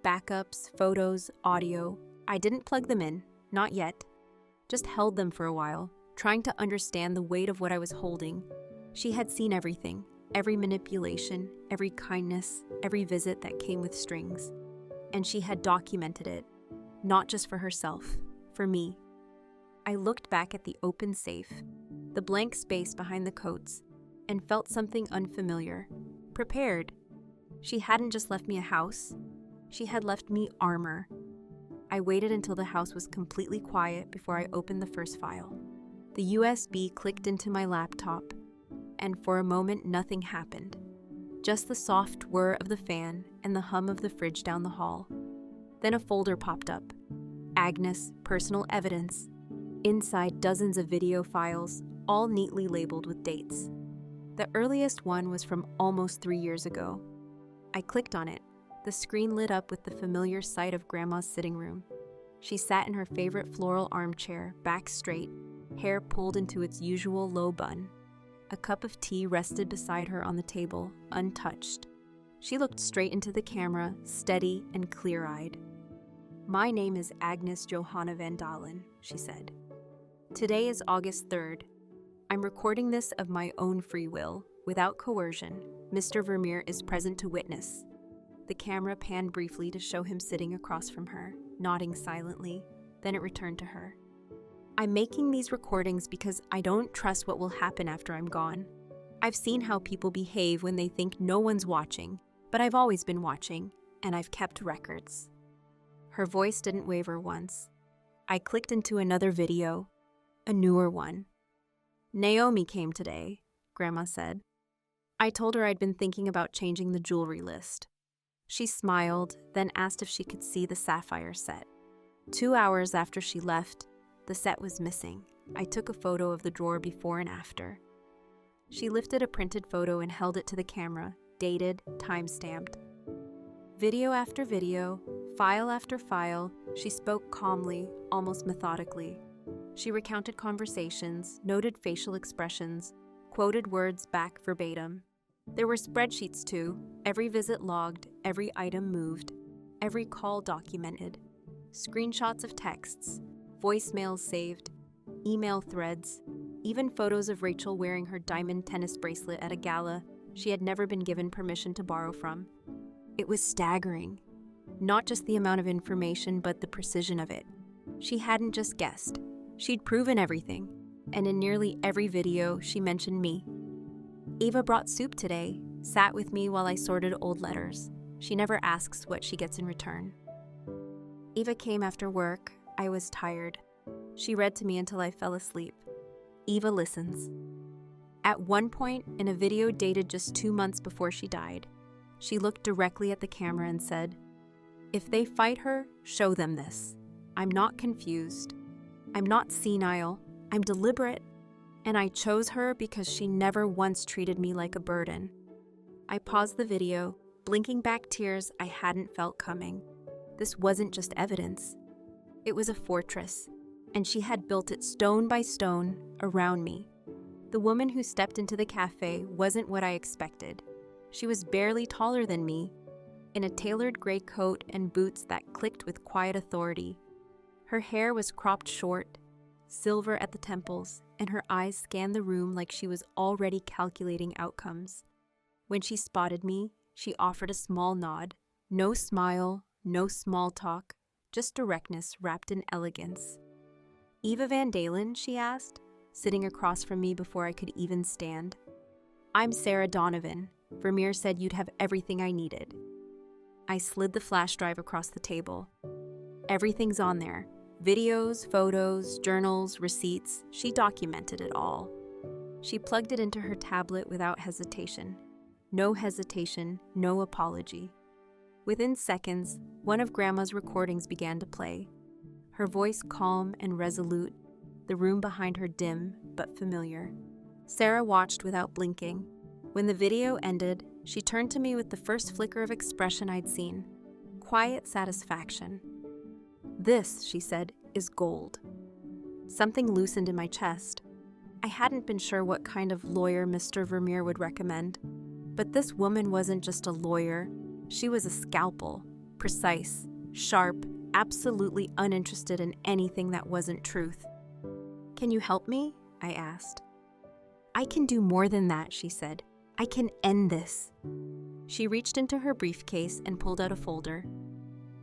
Backups, photos, audio. I didn't plug them in, not yet. Just held them for a while, trying to understand the weight of what I was holding. She had seen everything, every manipulation, every kindness, every visit that came with strings. And she had documented it, not just for herself, for me. I looked back at the open safe, the blank space behind the coats, and felt something unfamiliar. Prepared. She hadn't just left me a house. She had left me armor. I waited until the house was completely quiet before I opened the first file. The USB clicked into my laptop, and for a moment nothing happened. Just the soft whir of the fan and the hum of the fridge down the hall. Then a folder popped up. Agnes, personal evidence. Inside dozens of video files, all neatly labeled with dates. The earliest one was from almost 3 years ago. I clicked on it. The screen lit up with the familiar sight of Grandma's sitting room. She sat in her favorite floral armchair, back straight, hair pulled into its usual low bun. A cup of tea rested beside her on the table, untouched. She looked straight into the camera, steady and clear-eyed. "My name is Agnes Johanna Van Dalen," she said. "Today is August 3rd. I'm recording this of my own free will, without coercion. Mr. Vermeer is present to witness." The camera panned briefly to show him sitting across from her, nodding silently. Then it returned to her. "I'm making these recordings because I don't trust what will happen after I'm gone. I've seen how people behave when they think no one's watching, but I've always been watching, and I've kept records." Her voice didn't waver once. I clicked into another video, a newer one. "Naomi came today," Grandma said. I told her I'd been thinking about changing the jewelry list. She smiled, then asked if she could see the sapphire set. 2 hours after she left, the set was missing. I took a photo of the drawer before and after. She lifted a printed photo and held it to the camera, dated, time-stamped. Video after video, file after file, she spoke calmly, almost methodically. She recounted conversations, noted facial expressions, quoted words back verbatim. There were spreadsheets too, every visit logged, every item moved, every call documented, screenshots of texts, voicemails saved, email threads, even photos of Rachel wearing her diamond tennis bracelet at a gala she had never been given permission to borrow from. It was staggering. Not just the amount of information, but the precision of it. She hadn't just guessed. She'd proven everything, and in nearly every video, she mentioned me. Eva brought soup today, sat with me while I sorted old letters. She never asks what she gets in return. Eva came after work. I was tired. She read to me until I fell asleep. Eva listens. At one point, in a video dated just 2 months before she died, she looked directly at the camera and said, "If they fight her, show them this. I'm not confused. I'm not senile. I'm deliberate. And I chose her because she never once treated me like a burden. I paused the video, blinking back tears I hadn't felt coming. This wasn't just evidence. It was a fortress, and she had built it stone by stone around me. The woman who stepped into the cafe wasn't what I expected. She was barely taller than me, in a tailored gray coat and boots that clicked with quiet authority. Her hair was cropped short, silver at the temples, and her eyes scanned the room like she was already calculating outcomes. When she spotted me, she offered a small nod. No smile, no small talk, just directness wrapped in elegance. "Eva Van Dalen?" she asked, sitting across from me before I could even stand. "I'm Sarah Donovan. Vermeer said you'd have everything I needed." I slid the flash drive across the table. Everything's on there. Videos, photos, journals, receipts. She documented it all. She plugged it into her tablet without hesitation. No hesitation, no apology. Within seconds, one of Grandma's recordings began to play. Her voice calm and resolute, the room behind her dim but familiar. Sarah watched without blinking. When the video ended, she turned to me with the first flicker of expression I'd seen. Quiet satisfaction. "This," she said, "is gold." Something loosened in my chest. I hadn't been sure what kind of lawyer Mr. Vermeer would recommend. But this woman wasn't just a lawyer. She was a scalpel, precise, sharp, absolutely uninterested in anything that wasn't truth. "Can you help me?" I asked. "I can do more than that," she said. "I can end this." She reached into her briefcase and pulled out a folder.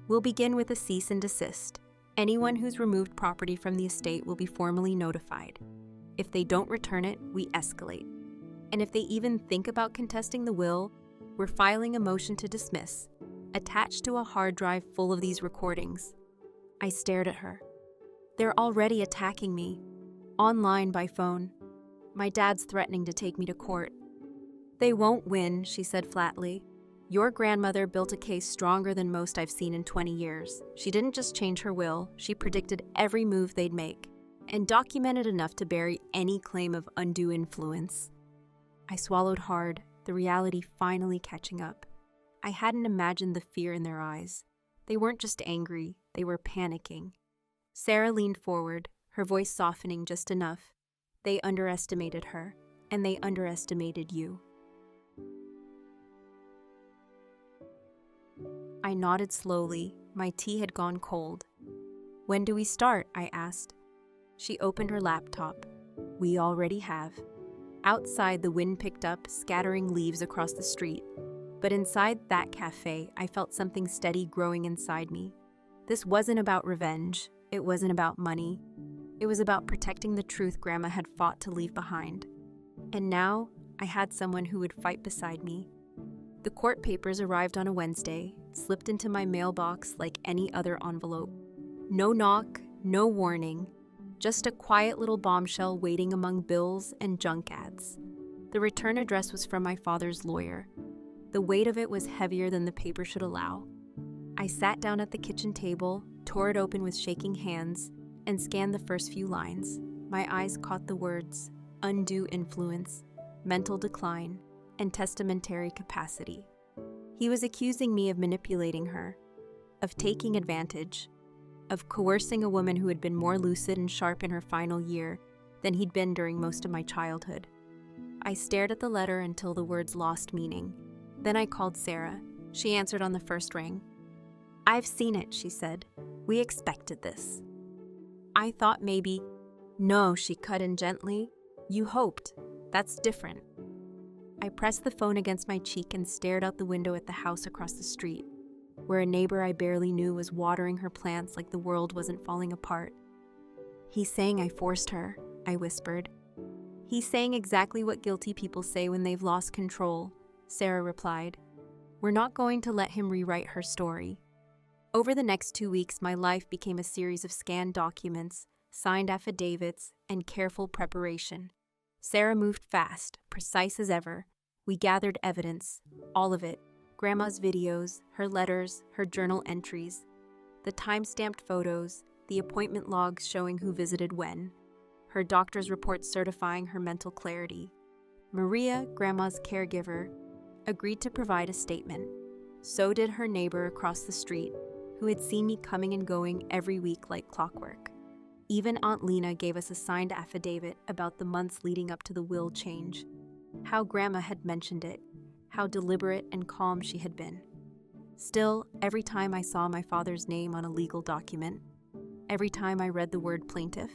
"We'll begin with a cease and desist. Anyone who's removed property from the estate will be formally notified. If they don't return it, we escalate. And if they even think about contesting the will, we're filing a motion to dismiss, attached to a hard drive full of these recordings." I stared at her. "They're already attacking me. Online, by phone. My dad's threatening to take me to court." "They won't win," she said flatly. "Your grandmother built a case stronger than most I've seen in 20 years. She didn't just change her will, she predicted every move they'd make, and documented enough to bury any claim of undue influence." I swallowed hard, the reality finally catching up. I hadn't imagined the fear in their eyes. They weren't just angry, they were panicking. Sarah leaned forward, her voice softening just enough. "They underestimated her, and they underestimated you." I nodded slowly. My tea had gone cold. "When do we start?" I asked. She opened her laptop. "We already have." Outside, the wind picked up, scattering leaves across the street. But inside that cafe, I felt something steady growing inside me. This wasn't about revenge. It wasn't about money. It was about protecting the truth Grandma had fought to leave behind. And now, I had someone who would fight beside me. The court papers arrived on a Wednesday, slipped into my mailbox like any other envelope. No knock, no warning. Just a quiet little bombshell waiting among bills and junk ads. The return address was from my father's lawyer. The weight of it was heavier than the paper should allow. I sat down at the kitchen table, tore it open with shaking hands, and scanned the first few lines. My eyes caught the words, undue influence, mental decline, and testamentary capacity. He was accusing me of manipulating her, of taking advantage, of coercing a woman who had been more lucid and sharp in her final year than he'd been during most of my childhood. I stared at the letter until the words lost meaning. Then I called Sarah. She answered on the first ring. "I've seen it," she said. "We expected this." I thought maybe, "No," she cut in gently. "You hoped. That's different." I pressed the phone against my cheek and stared out the window at the house across the street, where a neighbor I barely knew was watering her plants like the world wasn't falling apart. "He's saying I forced her," I whispered. "He's saying exactly what guilty people say when they've lost control," Sarah replied. "We're not going to let him rewrite her story." Over the next 2 weeks, my life became a series of scanned documents, signed affidavits, and careful preparation. Sarah moved fast, precise as ever. We gathered evidence, all of it. Grandma's videos, her letters, her journal entries, the time-stamped photos, the appointment logs showing who visited when, her doctor's report certifying her mental clarity. Maria, Grandma's caregiver, agreed to provide a statement. So did her neighbor across the street, who had seen me coming and going every week like clockwork. Even Aunt Lena gave us a signed affidavit about the months leading up to the will change, how Grandma had mentioned it, how deliberate and calm she had been. Still, every time I saw my father's name on a legal document, every time I read the word plaintiff,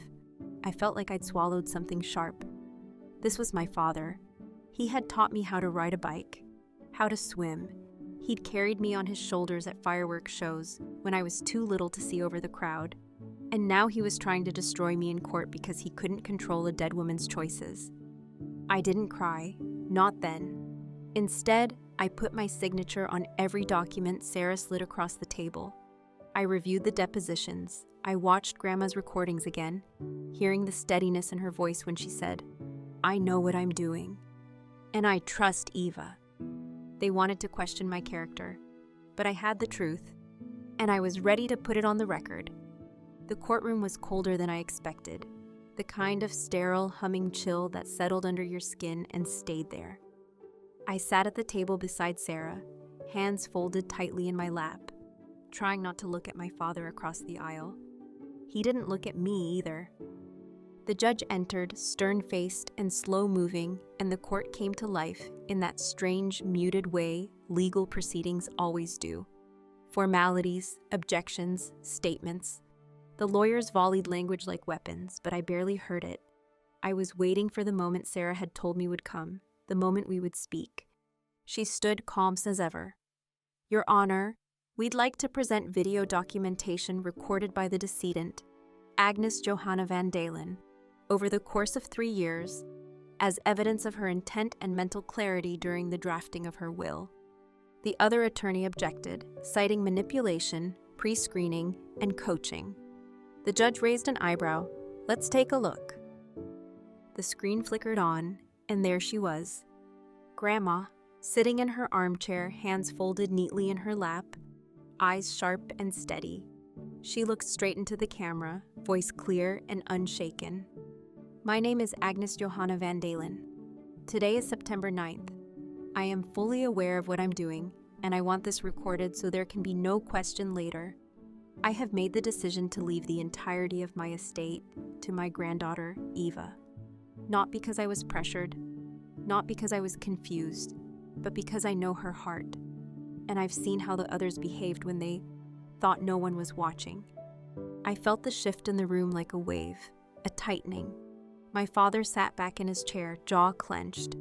I felt like I'd swallowed something sharp. This was my father. He had taught me how to ride a bike, how to swim. He'd carried me on his shoulders at fireworks shows when I was too little to see over the crowd. And now he was trying to destroy me in court because he couldn't control a dead woman's choices. I didn't cry, not then. Instead, I put my signature on every document Sarah slid across the table. I reviewed the depositions. I watched Grandma's recordings again, hearing the steadiness in her voice when she said, "I know what I'm doing. And I trust Eva." They wanted to question my character, but I had the truth, and I was ready to put it on the record. The courtroom was colder than I expected, the kind of sterile, humming chill that settled under your skin and stayed there. I sat at the table beside Sarah, hands folded tightly in my lap, trying not to look at my father across the aisle. He didn't look at me either. The judge entered, stern-faced and slow-moving, and the court came to life in that strange, muted way legal proceedings always do. Formalities, objections, statements. The lawyers volleyed language like weapons, but I barely heard it. I was waiting for the moment Sarah had told me would come, the moment we would speak. She stood calm as ever. "Your Honor, we'd like to present video documentation recorded by the decedent, Agnes Johanna Van Dalen, over the course of 3 years, as evidence of her intent and mental clarity during the drafting of her will." The other attorney objected, citing manipulation, pre-screening, and coaching. The judge raised an eyebrow. "Let's take a look." The screen flickered on, and there she was. Grandma, sitting in her armchair, hands folded neatly in her lap, eyes sharp and steady. She looked straight into the camera, voice clear and unshaken. "My name is Agnes Johanna Van Dalen. Today is September 9th. I am fully aware of what I'm doing, and I want this recorded so there can be no question later. I have made the decision to leave the entirety of my estate to my granddaughter, Eva. Not because I was pressured, not because I was confused, but because I know her heart. And I've seen how the others behaved when they thought no one was watching." I felt the shift in the room like a wave, a tightening. My father sat back in his chair, jaw clenched.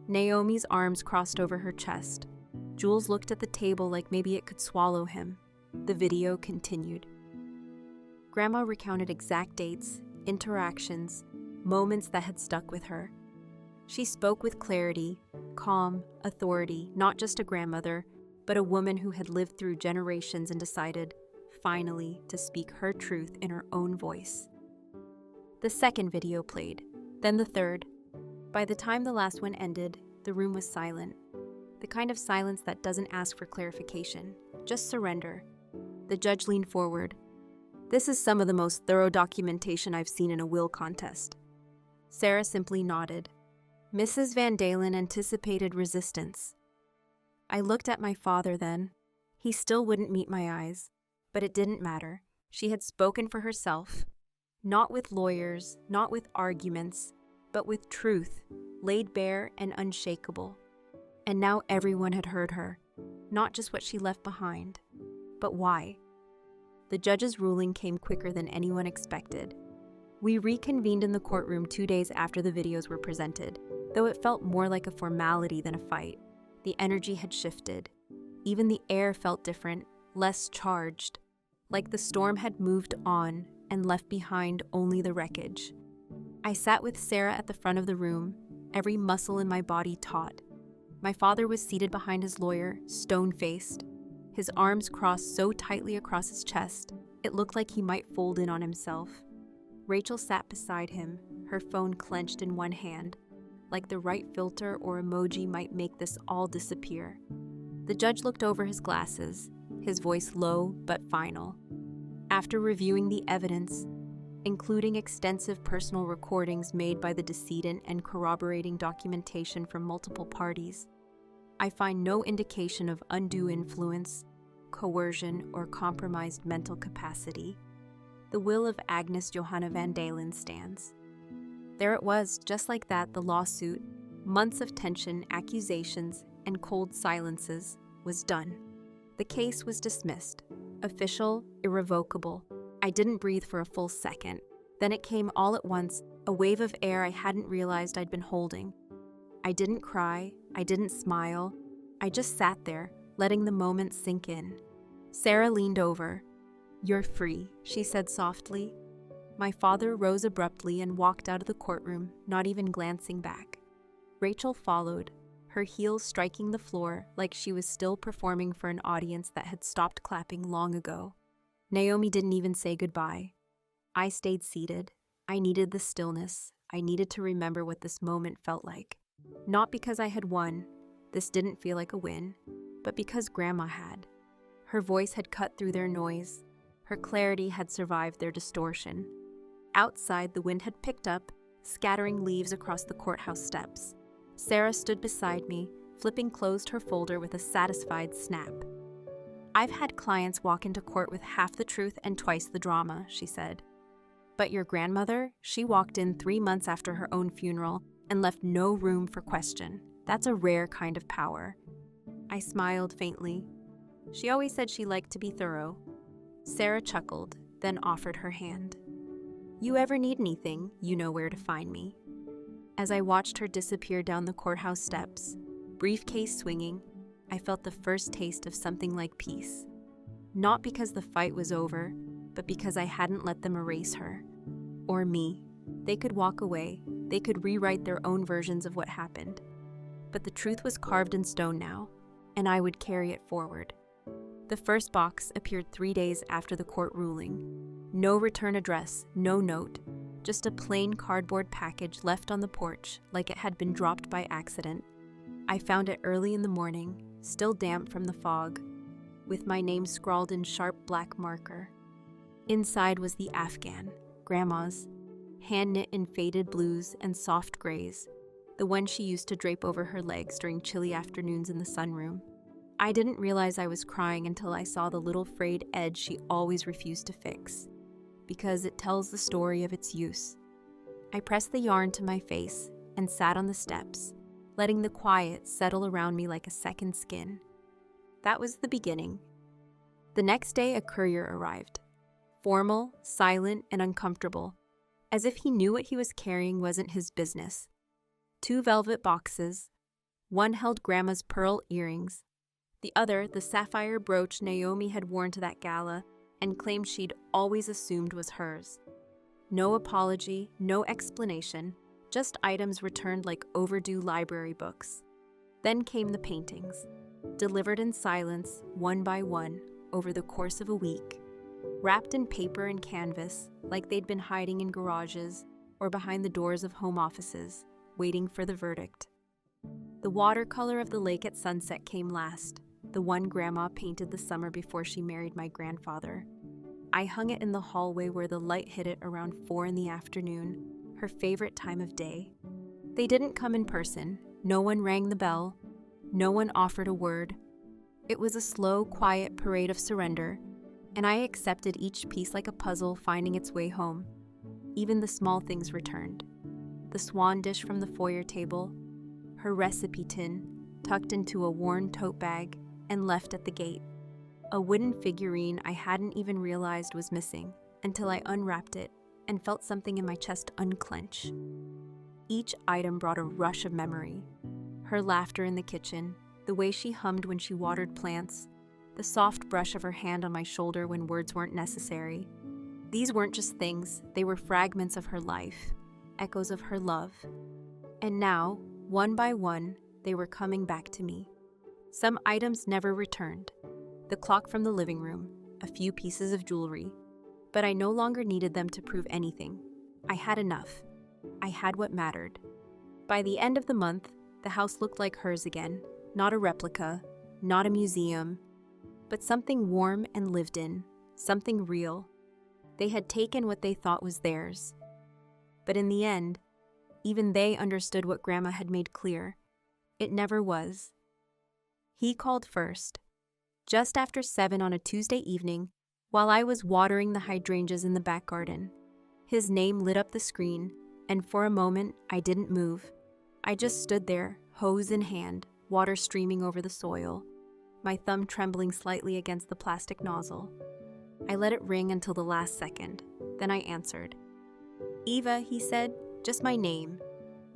Naomi's arms crossed over her chest. Jules looked at the table like maybe it could swallow him. The video continued. Grandma recounted exact dates, interactions, moments that had stuck with her. She spoke with clarity, calm, authority, not just a grandmother, but a woman who had lived through generations and decided, finally, to speak her truth in her own voice. The second video played, then the third. By the time the last one ended, the room was silent. The kind of silence that doesn't ask for clarification, just surrender. The judge leaned forward. "This is some of the most thorough documentation I've seen in a will contest." Sarah simply nodded. Mrs. Van Dalen anticipated resistance. I looked at my father then. He still wouldn't meet my eyes, but it didn't matter. She had spoken for herself. Not with lawyers, not with arguments, but with truth, laid bare and unshakable. And now everyone had heard her, not just what she left behind, but why. The judge's ruling came quicker than anyone expected. We reconvened in the courtroom 2 days after the videos were presented, though it felt more like a formality than a fight. The energy had shifted. Even the air felt different, less charged, like the storm had moved on and left behind only the wreckage. I sat with Sarah at the front of the room, every muscle in my body taut. My father was seated behind his lawyer, stone-faced, his arms crossed so tightly across his chest, it looked like he might fold in on himself. Rachel sat beside him, her phone clenched in one hand, like the right filter or emoji might make this all disappear. The judge looked over his glasses, his voice low but final. After reviewing the evidence, including extensive personal recordings made by the decedent and corroborating documentation from multiple parties, I find no indication of undue influence, coercion, or compromised mental capacity. The will of Agnes Johanna van Dalen stands. There it was, just like that, the lawsuit, months of tension, accusations, and cold silences, was done. The case was dismissed. Official, irrevocable. I didn't breathe for a full second. Then it came all at once, a wave of air I hadn't realized I'd been holding. I didn't cry, I didn't smile. I just sat there, letting the moment sink in. Sarah leaned over. "You're free," she said softly. My father rose abruptly and walked out of the courtroom, not even glancing back. Rachel followed, her heels striking the floor like she was still performing for an audience that had stopped clapping long ago. Naomi didn't even say goodbye. I stayed seated. I needed the stillness. I needed to remember what this moment felt like. Not because I had won. This didn't feel like a win, but because Grandma had. Her voice had cut through their noise. Her clarity had survived their distortion. Outside, the wind had picked up, scattering leaves across the courthouse steps. Sarah stood beside me, flipping closed her folder with a satisfied snap. "I've had clients walk into court with half the truth and twice the drama," she said. "But your grandmother, she walked in 3 months after her own funeral and left no room for question. That's a rare kind of power." I smiled faintly. She always said she liked to be thorough. Sarah chuckled, then offered her hand. "You ever need anything, you know where to find me." As I watched her disappear down the courthouse steps, briefcase swinging, I felt the first taste of something like peace. Not because the fight was over, but because I hadn't let them erase her. Or me. They could walk away. They could rewrite their own versions of what happened. But the truth was carved in stone now, and I would carry it forward. The first box appeared 3 days after the court ruling. No return address, no note, just a plain cardboard package left on the porch like it had been dropped by accident. I found it early in the morning, still damp from the fog, with my name scrawled in sharp black marker. Inside was the Afghan, Grandma's, hand-knit in faded blues and soft grays, the one she used to drape over her legs during chilly afternoons in the sunroom. I didn't realize I was crying until I saw the little frayed edge she always refused to fix, because it tells the story of its use. I pressed the yarn to my face and sat on the steps, letting the quiet settle around me like a second skin. That was the beginning. The next day, a courier arrived. Formal, silent, and uncomfortable, as if he knew what he was carrying wasn't his business. 2 velvet boxes. One held Grandma's pearl earrings. The other, the sapphire brooch Naomi had worn to that gala and claimed she'd always assumed was hers. No apology, no explanation, just items returned like overdue library books. Then came the paintings, delivered in silence, one by one, over the course of a week, wrapped in paper and canvas like they'd been hiding in garages or behind the doors of home offices, waiting for the verdict. The watercolor of the lake at sunset came last, the one Grandma painted the summer before she married my grandfather. I hung it in the hallway where the light hit it around 4 in the afternoon, her favorite time of day. They didn't come in person. No one rang the bell. No one offered a word. It was a slow, quiet parade of surrender, and I accepted each piece like a puzzle finding its way home. Even the small things returned. The swan dish from the foyer table, her recipe tin, tucked into a worn tote bag and left at the gate. A wooden figurine I hadn't even realized was missing until I unwrapped it and felt something in my chest unclench. Each item brought a rush of memory. Her laughter in the kitchen, the way she hummed when she watered plants, the soft brush of her hand on my shoulder when words weren't necessary. These weren't just things, they were fragments of her life, echoes of her love. And now, one by one, they were coming back to me. Some items never returned. The clock from the living room, a few pieces of jewelry. But I no longer needed them to prove anything. I had enough. I had what mattered. By the end of the month, the house looked like hers again. Not a replica, not a museum, but something warm and lived in, something real. They had taken what they thought was theirs. But in the end, even they understood what Grandma had made clear. It never was. He called first. Just after 7 on a Tuesday evening, while I was watering the hydrangeas in the back garden. His name lit up the screen, and for a moment, I didn't move. I just stood there, hose in hand, water streaming over the soil, my thumb trembling slightly against the plastic nozzle. I let it ring until the last second. Then I answered. "Eva," he said, "just my name.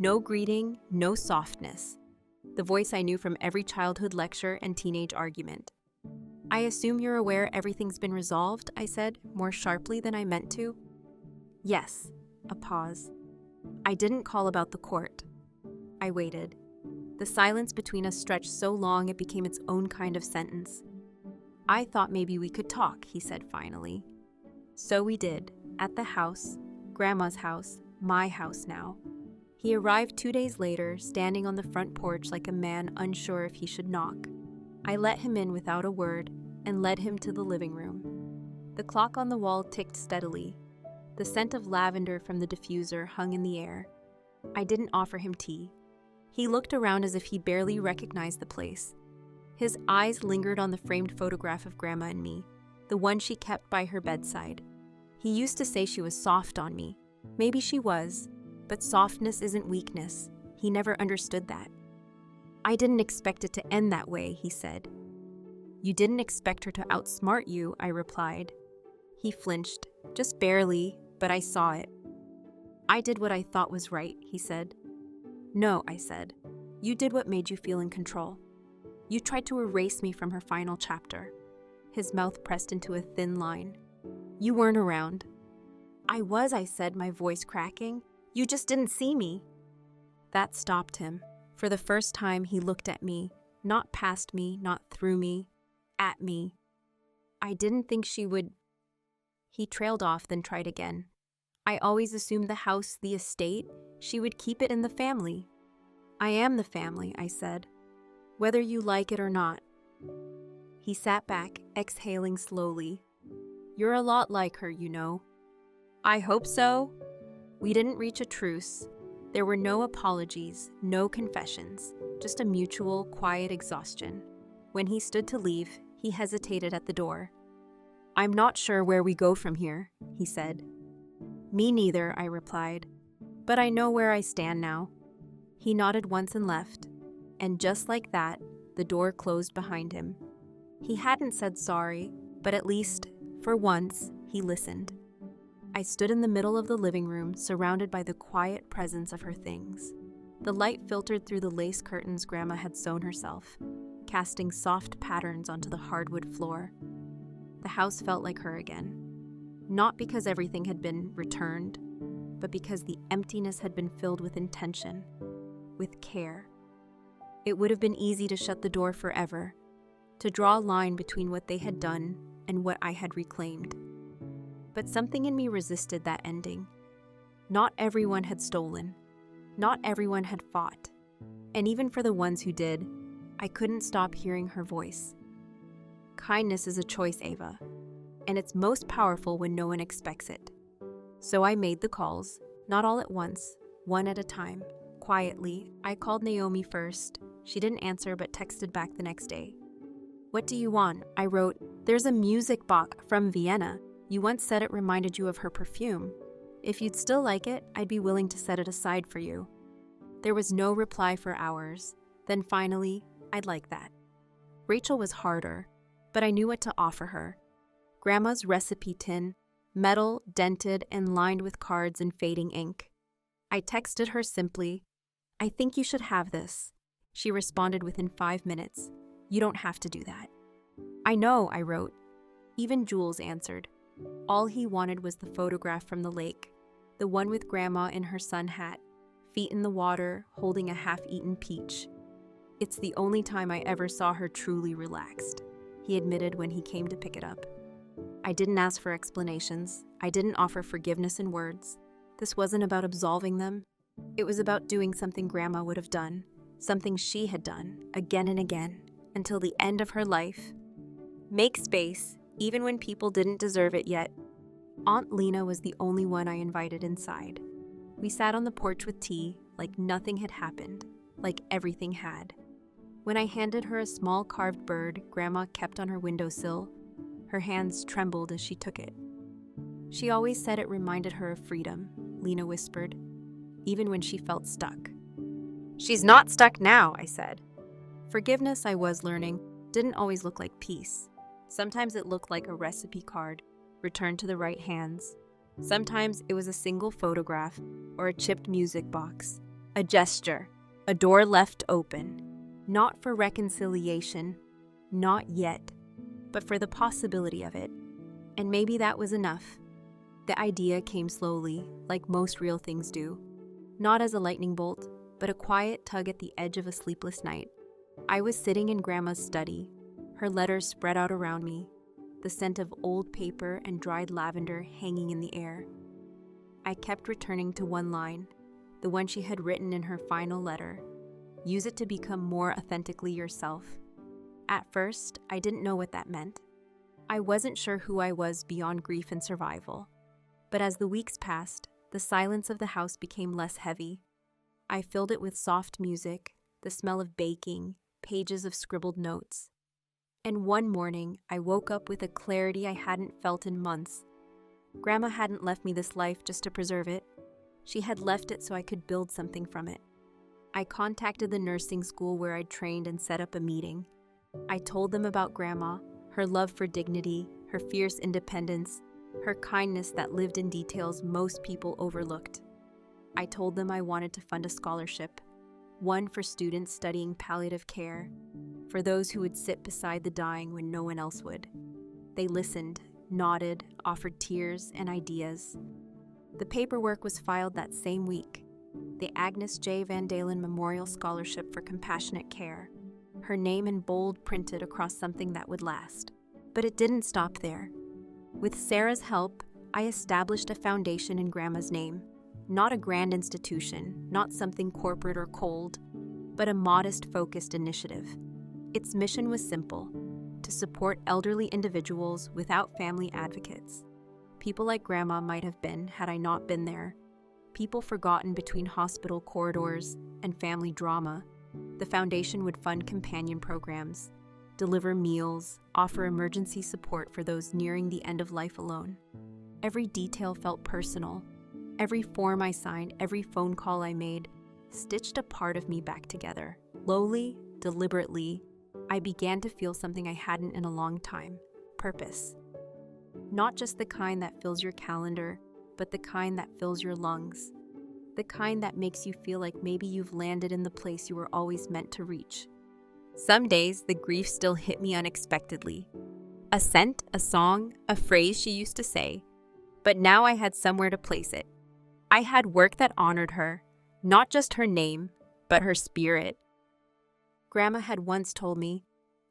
No greeting, no softness." The voice I knew from every childhood lecture and teenage argument. "I assume you're aware everything's been resolved," I said, more sharply than I meant to. "Yes." A pause. "I didn't call about the court." I waited. The silence between us stretched so long it became its own kind of sentence. "I thought maybe we could talk," he said finally. So we did, at the house, Grandma's house, my house now. He arrived 2 days later, standing on the front porch like a man unsure if he should knock. I let him in without a word and led him to the living room. The clock on the wall ticked steadily. The scent of lavender from the diffuser hung in the air. I didn't offer him tea. He looked around as if he barely recognized the place. His eyes lingered on the framed photograph of Grandma and me, the one she kept by her bedside. He used to say she was soft on me. Maybe she was, but softness isn't weakness. He never understood that. "I didn't expect it to end that way," he said. "You didn't expect her to outsmart you," I replied. He flinched, just barely, but I saw it. "I did what I thought was right," he said. "No," I said. "You did what made you feel in control. You tried to erase me from her final chapter." His mouth pressed into a thin line. "You weren't around." "I was," I said, my voice cracking. "You just didn't see me." That stopped him. For the first time, he looked at me, not past me, not through me, at me. "I didn't think she would..." He trailed off, then tried again. "I always assumed the house, the estate, she would keep it in the family." "I am the family," I said, "whether you like it or not." He sat back, exhaling slowly. "You're a lot like her, you know." "I hope so." We didn't reach a truce. There were no apologies, no confessions, just a mutual, quiet exhaustion. When he stood to leave, he hesitated at the door. "I'm not sure where we go from here," he said. "Me neither," I replied. "But I know where I stand now." He nodded once and left, and just like that, the door closed behind him. He hadn't said sorry, but at least, for once, he listened. I stood in the middle of the living room, surrounded by the quiet presence of her things. The light filtered through the lace curtains Grandma had sewn herself, casting soft patterns onto the hardwood floor. The house felt like her again. Not because everything had been returned, but because the emptiness had been filled with intention, with care. It would have been easy to shut the door forever, to draw a line between what they had done and what I had reclaimed. But something in me resisted that ending. Not everyone had stolen. Not everyone had fought. And even for the ones who did, I couldn't stop hearing her voice. Kindness is a choice, Eva, and it's most powerful when no one expects it. So I made the calls, not all at once, one at a time. Quietly, I called Naomi first. She didn't answer but texted back the next day. "What do you want?" I wrote, "There's a music box from Vienna. You once said it reminded you of her perfume. If you'd still like it, I'd be willing to set it aside for you." There was no reply for hours. Then finally, "I'd like that." Rachel was harder, but I knew what to offer her. Grandma's recipe tin, metal, dented, and lined with cards and fading ink. I texted her simply, "I think you should have this." She responded within 5 minutes, "You don't have to do that." "I know," I wrote. Even Jules answered. All he wanted was the photograph from the lake, the one with Grandma in her sun hat, feet in the water, holding a half-eaten peach. "It's the only time I ever saw her truly relaxed," he admitted when he came to pick it up. I didn't ask for explanations. I didn't offer forgiveness in words. This wasn't about absolving them. It was about doing something Grandma would have done, something she had done, again and again, until the end of her life. Make space, even when people didn't deserve it yet. Aunt Lena was the only one I invited inside. We sat on the porch with tea, like nothing had happened, like everything had. When I handed her a small carved bird Grandma kept on her windowsill, her hands trembled as she took it. "She always said it reminded her of freedom," Lena whispered, even when she felt stuck. "She's not stuck now," I said. Forgiveness, I was learning, didn't always look like peace. Sometimes it looked like a recipe card, returned to the right hands. Sometimes it was a single photograph or a chipped music box, a gesture, a door left open, not for reconciliation, not yet, but for the possibility of it. And maybe that was enough. The idea came slowly, like most real things do. Not as a lightning bolt, but a quiet tug at the edge of a sleepless night. I was sitting in Grandma's study, her letters spread out around me, the scent of old paper and dried lavender hanging in the air. I kept returning to one line, the one she had written in her final letter. Use it to become more authentically yourself. At first, I didn't know what that meant. I wasn't sure who I was beyond grief and survival. But as the weeks passed, the silence of the house became less heavy. I filled it with soft music, the smell of baking, pages of scribbled notes. And one morning, I woke up with a clarity I hadn't felt in months. Grandma hadn't left me this life just to preserve it. She had left it so I could build something from it. I contacted the nursing school where I'd trained and set up a meeting. I told them about Grandma, her love for dignity, her fierce independence, her kindness that lived in details most people overlooked. I told them I wanted to fund a scholarship, one for students studying palliative care, for those who would sit beside the dying when no one else would. They listened, nodded, offered tears and ideas. The paperwork was filed that same week. The Agnes J. Van Dalen Memorial Scholarship for Compassionate Care, her name in bold printed across something that would last. But it didn't stop there. With Sarah's help, I established a foundation in Grandma's name. Not a grand institution, not something corporate or cold, but a modest, focused initiative. Its mission was simple: to support elderly individuals without family advocates. People like Grandma might have been had I not been there. People forgotten between hospital corridors and family drama. The foundation would fund companion programs, deliver meals, offer emergency support for those nearing the end of life alone. Every detail felt personal. Every form I signed, every phone call I made, stitched a part of me back together. Slowly, deliberately, I began to feel something I hadn't in a long time: purpose. Not just the kind that fills your calendar, but the kind that fills your lungs. The kind that makes you feel like maybe you've landed in the place you were always meant to reach. Some days, the grief still hit me unexpectedly. A scent, a song, a phrase she used to say. But now I had somewhere to place it. I had work that honored her, not just her name, but her spirit. Grandma had once told me,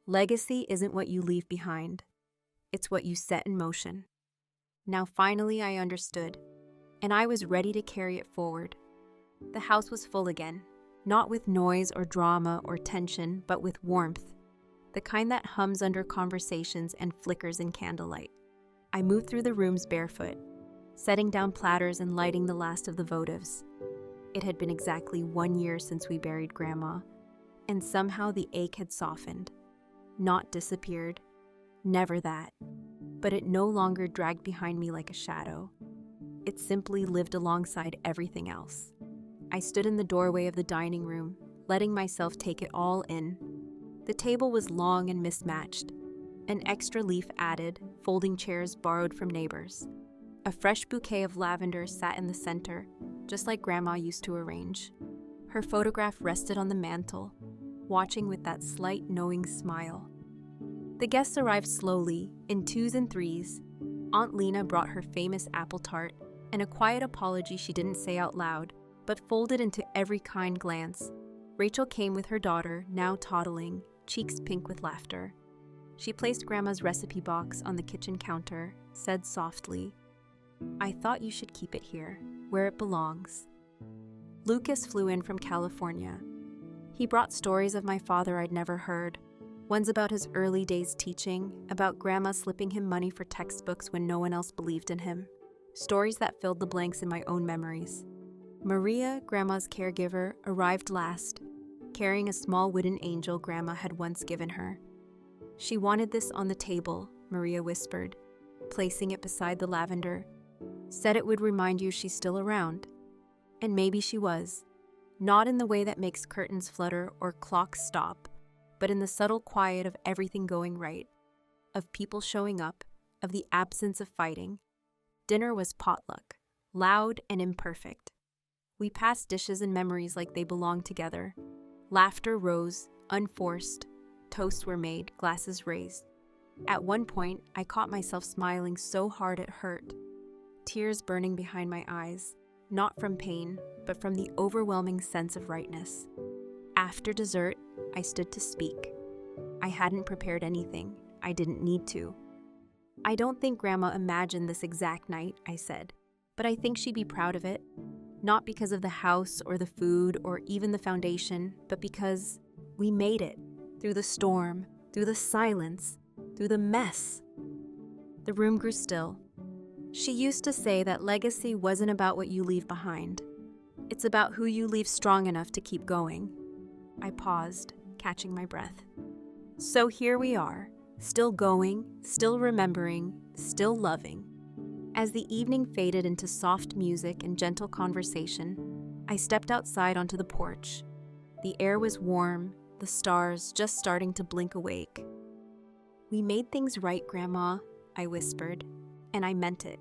legacy isn't what you leave behind. It's what you set in motion. Now finally I understood, and I was ready to carry it forward. The house was full again, not with noise or drama or tension, but with warmth, the kind that hums under conversations and flickers in candlelight. I moved through the rooms barefoot, setting down platters and lighting the last of the votives. It had been exactly 1 year since we buried Grandma, and somehow the ache had softened, not disappeared, never that, but it no longer dragged behind me like a shadow. It simply lived alongside everything else. I stood in the doorway of the dining room, letting myself take it all in. The table was long and mismatched, an extra leaf added, folding chairs borrowed from neighbors. A fresh bouquet of lavender sat in the center, just like Grandma used to arrange. Her photograph rested on the mantel, watching with that slight, knowing smile. The guests arrived slowly, in twos and threes. Aunt Lena brought her famous apple tart, and a quiet apology she didn't say out loud, but folded into every kind glance. Rachel came with her daughter, now toddling, cheeks pink with laughter. She placed Grandma's recipe box on the kitchen counter, said softly, "I thought you should keep it here, where it belongs." Lucas flew in from California. He brought stories of my father I'd never heard, ones about his early days teaching, about Grandma slipping him money for textbooks when no one else believed in him, stories that filled the blanks in my own memories. Maria, Grandma's caregiver, arrived last, carrying a small wooden angel Grandma had once given her. "She wanted this on the table," Maria whispered, placing it beside the lavender. "Said it would remind you she's still around." And maybe she was. Not in the way that makes curtains flutter or clocks stop, but in the subtle quiet of everything going right, of people showing up, of the absence of fighting. Dinner was potluck, loud and imperfect. We passed dishes and memories like they belonged together. Laughter rose, unforced. Toasts were made, glasses raised. At one point, I caught myself smiling so hard it hurt. Tears burning behind my eyes, not from pain, but from the overwhelming sense of rightness. After dessert, I stood to speak. I hadn't prepared anything. I didn't need to. "I don't think Grandma imagined this exact night," I said, "but I think she'd be proud of it. Not because of the house or the food or even the foundation, but because we made it. Through the storm, through the silence, through the mess." The room grew still. "She used to say that legacy wasn't about what you leave behind. It's about who you leave strong enough to keep going." I paused, catching my breath. So here we are, still going, still remembering, still loving. As the evening faded into soft music and gentle conversation, I stepped outside onto the porch. The air was warm, the stars just starting to blink awake. "We made things right, Grandma," I whispered, and I meant it.